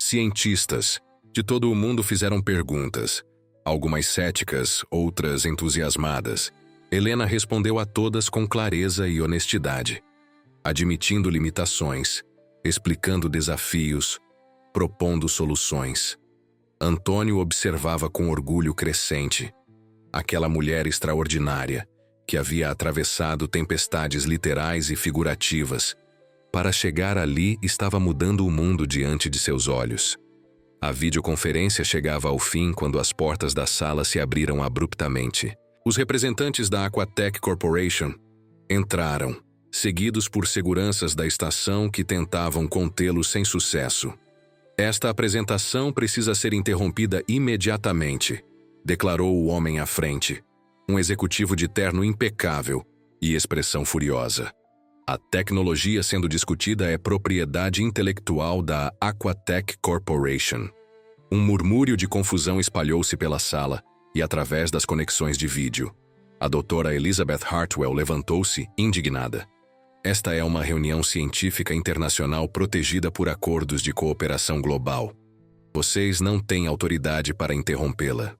Cientistas de todo o mundo fizeram perguntas, algumas céticas, outras entusiasmadas. Helena respondeu a todas com clareza e honestidade, admitindo limitações, explicando desafios, propondo soluções. Antônio observava com orgulho crescente aquela mulher extraordinária que havia atravessado tempestades literais e figurativas. Para chegar ali, estava mudando o mundo diante de seus olhos. A videoconferência chegava ao fim quando as portas da sala se abriram abruptamente. Os representantes da Aquatech Corporation entraram, seguidos por seguranças da estação que tentavam contê-los sem sucesso. Esta apresentação precisa ser interrompida imediatamente, declarou o homem à frente, um executivo de terno impecável e expressão furiosa. A tecnologia sendo discutida é propriedade intelectual da Aquatech Corporation. Um murmúrio de confusão espalhou-se pela sala e através das conexões de vídeo. A doutora Elizabeth Hartwell levantou-se, indignada. Esta é uma reunião científica internacional protegida por acordos de cooperação global. Vocês não têm autoridade para interrompê-la.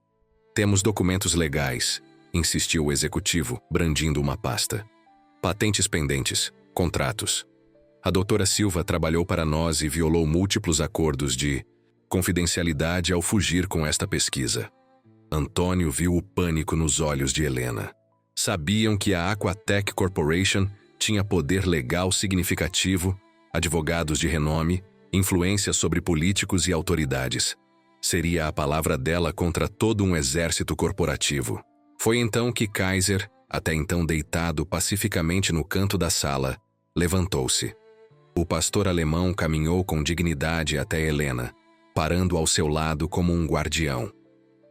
Temos documentos legais, insistiu o executivo, brandindo uma pasta. Patentes pendentes, contratos. A doutora Silva trabalhou para nós e violou múltiplos acordos de confidencialidade ao fugir com esta pesquisa. Antônio viu o pânico nos olhos de Helena. Sabiam que a Aquatech Corporation tinha poder legal significativo, advogados de renome, influência sobre políticos e autoridades. Seria a palavra dela contra todo um exército corporativo. Foi então que Kaiser, até então deitado pacificamente no canto da sala, levantou-se. O pastor alemão caminhou com dignidade até Helena, parando ao seu lado como um guardião.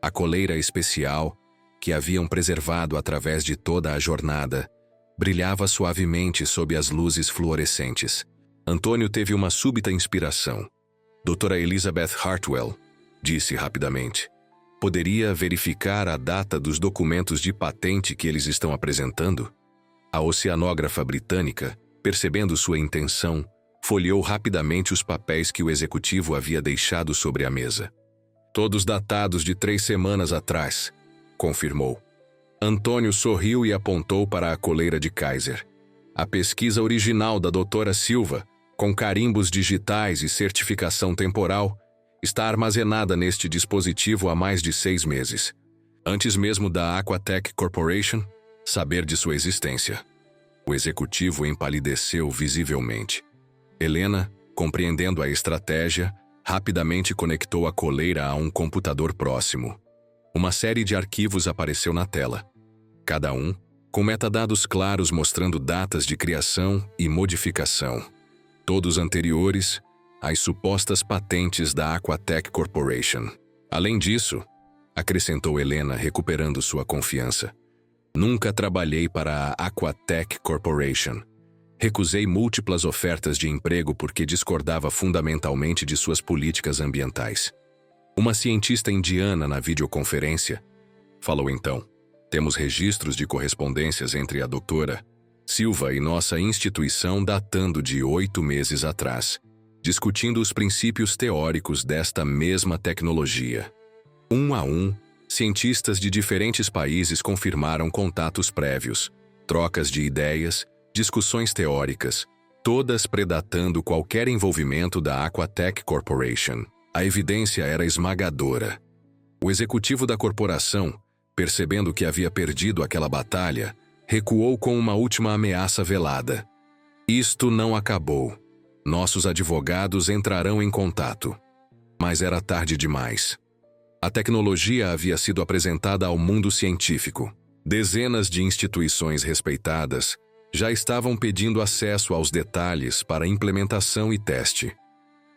A coleira especial, que haviam preservado através de toda a jornada, brilhava suavemente sob as luzes fluorescentes. Antônio teve uma súbita inspiração. Doutora Elizabeth Hartwell, disse rapidamente. Poderia verificar a data dos documentos de patente que eles estão apresentando? A oceanógrafa britânica, percebendo sua intenção, folheou rapidamente os papéis que o executivo havia deixado sobre a mesa. Todos datados de 3 semanas atrás, confirmou. Antônio sorriu e apontou para a coleira de Kaiser. A pesquisa original da doutora Silva, com carimbos digitais e certificação temporal, está armazenada neste dispositivo há mais de 6 meses. Antes mesmo da Aquatech Corporation saber de sua existência. O executivo empalideceu visivelmente. Helena, compreendendo a estratégia, rapidamente conectou a coleira a um computador próximo. Uma série de arquivos apareceu na tela. Cada um com metadados claros mostrando datas de criação e modificação. Todos anteriores às supostas patentes da Aquatech Corporation. Além disso, acrescentou Helena, recuperando sua confiança, nunca trabalhei para a Aquatech Corporation. Recusei múltiplas ofertas de emprego porque discordava fundamentalmente de suas políticas ambientais. Uma cientista indiana na videoconferência falou então: temos registros de correspondências entre a doutora Silva e nossa instituição datando de 8 meses atrás, discutindo os princípios teóricos desta mesma tecnologia. Um a um, cientistas de diferentes países confirmaram contatos prévios, trocas de ideias, discussões teóricas, todas predatando qualquer envolvimento da Aquatech Corporation. A evidência era esmagadora. O executivo da corporação, percebendo que havia perdido aquela batalha, recuou com uma última ameaça velada. Isto não acabou. Nossos advogados entrarão em contato. Mas era tarde demais. A tecnologia havia sido apresentada ao mundo científico. Dezenas de instituições respeitadas já estavam pedindo acesso aos detalhes para implementação e teste.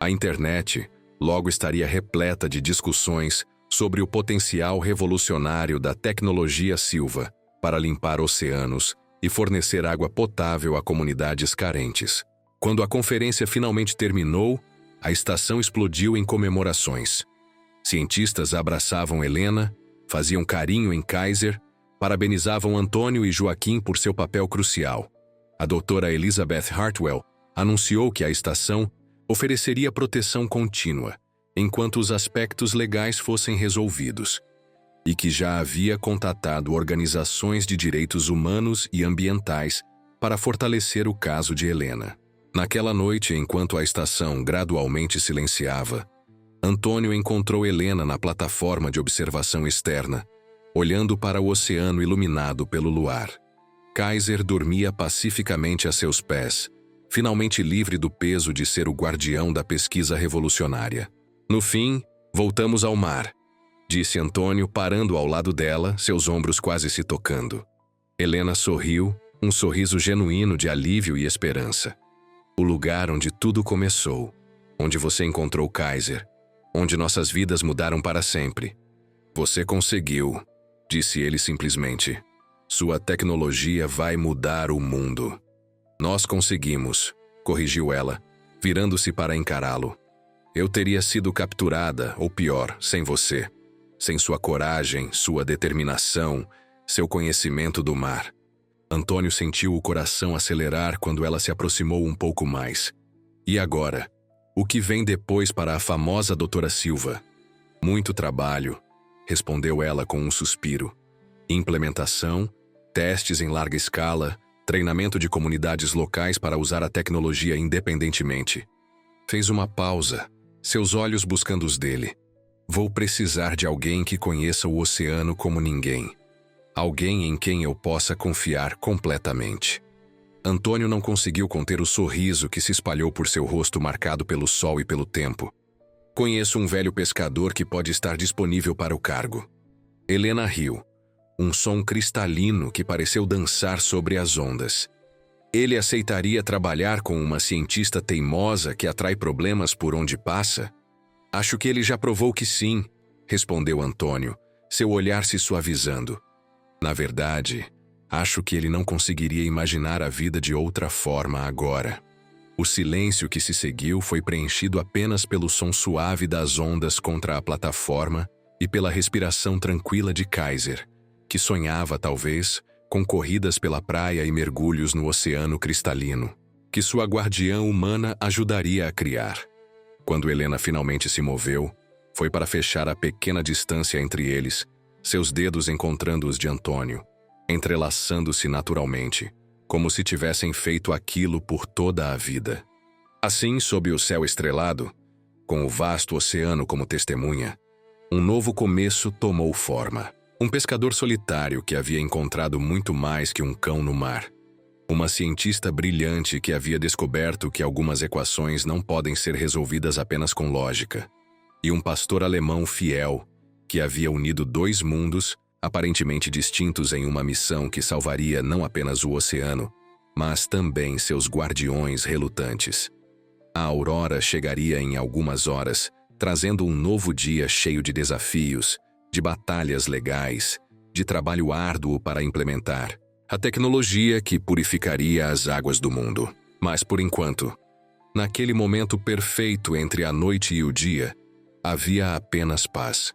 A internet logo estaria repleta de discussões sobre o potencial revolucionário da tecnologia Silva para limpar oceanos e fornecer água potável a comunidades carentes. Quando a conferência finalmente terminou, a estação explodiu em comemorações. Cientistas abraçavam Helena, faziam carinho em Kaiser, parabenizavam Antônio e Joaquim por seu papel crucial. A doutora Elizabeth Hartwell anunciou que a estação ofereceria proteção contínua, enquanto os aspectos legais fossem resolvidos, e que já havia contatado organizações de direitos humanos e ambientais para fortalecer o caso de Helena. Naquela noite, enquanto a estação gradualmente silenciava, Antônio encontrou Helena na plataforma de observação externa, olhando para o oceano iluminado pelo luar. Kaiser dormia pacificamente a seus pés, finalmente livre do peso de ser o guardião da pesquisa revolucionária. No fim, voltamos ao mar, disse Antônio, parando ao lado dela, seus ombros quase se tocando. Helena sorriu, um sorriso genuíno de alívio e esperança. O lugar onde tudo começou, onde você encontrou Kaiser, onde nossas vidas mudaram para sempre. Você conseguiu, disse ele simplesmente. Sua tecnologia vai mudar o mundo. Nós conseguimos, corrigiu ela, virando-se para encará-lo. Eu teria sido capturada, ou pior, sem você. Sem sua coragem, sua determinação, seu conhecimento do mar. Antônio sentiu o coração acelerar quando ela se aproximou um pouco mais. E agora? O que vem depois para a famosa doutora Silva? Muito trabalho, respondeu ela com um suspiro. Implementação, testes em larga escala, treinamento de comunidades locais para usar a tecnologia independentemente. Fez uma pausa, seus olhos buscando os dele. Vou precisar de alguém que conheça o oceano como ninguém. Alguém em quem eu possa confiar completamente. Antônio não conseguiu conter o sorriso que se espalhou por seu rosto marcado pelo sol e pelo tempo. Conheço um velho pescador que pode estar disponível para o cargo. Helena riu. um som cristalino que pareceu dançar sobre as ondas. Ele aceitaria trabalhar com uma cientista teimosa que atrai problemas por onde passa? Acho que ele já provou que sim, respondeu Antônio, seu olhar se suavizando. Na verdade, acho que ele não conseguiria imaginar a vida de outra forma agora. O silêncio que se seguiu foi preenchido apenas pelo som suave das ondas contra a plataforma e pela respiração tranquila de Kaiser, que sonhava, talvez, com corridas pela praia e mergulhos no oceano cristalino, que sua guardiã humana ajudaria a criar. Quando Helena finalmente se moveu, foi para fechar a pequena distância entre eles, seus dedos encontrando os de Antônio, entrelaçando-se naturalmente, como se tivessem feito aquilo por toda a vida. Assim, sob o céu estrelado, com o vasto oceano como testemunha, um novo começo tomou forma. Um pescador solitário que havia encontrado muito mais que um cão no mar. Uma cientista brilhante que havia descoberto que algumas equações não podem ser resolvidas apenas com lógica. E um pastor alemão fiel que havia unido dois mundos, aparentemente distintos em uma missão que salvaria não apenas o oceano, mas também seus guardiões relutantes. A aurora chegaria em algumas horas, trazendo um novo dia cheio de desafios, de batalhas legais, de trabalho árduo para implementar a tecnologia que purificaria as águas do mundo. Mas, por enquanto, naquele momento perfeito entre a noite e o dia, havia apenas paz.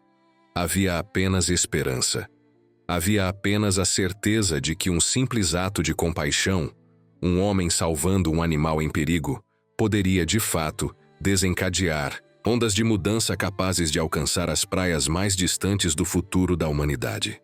Havia apenas esperança. Havia apenas a certeza de que um simples ato de compaixão, um homem salvando um animal em perigo, poderia, de fato, desencadear ondas de mudança capazes de alcançar as praias mais distantes do futuro da humanidade.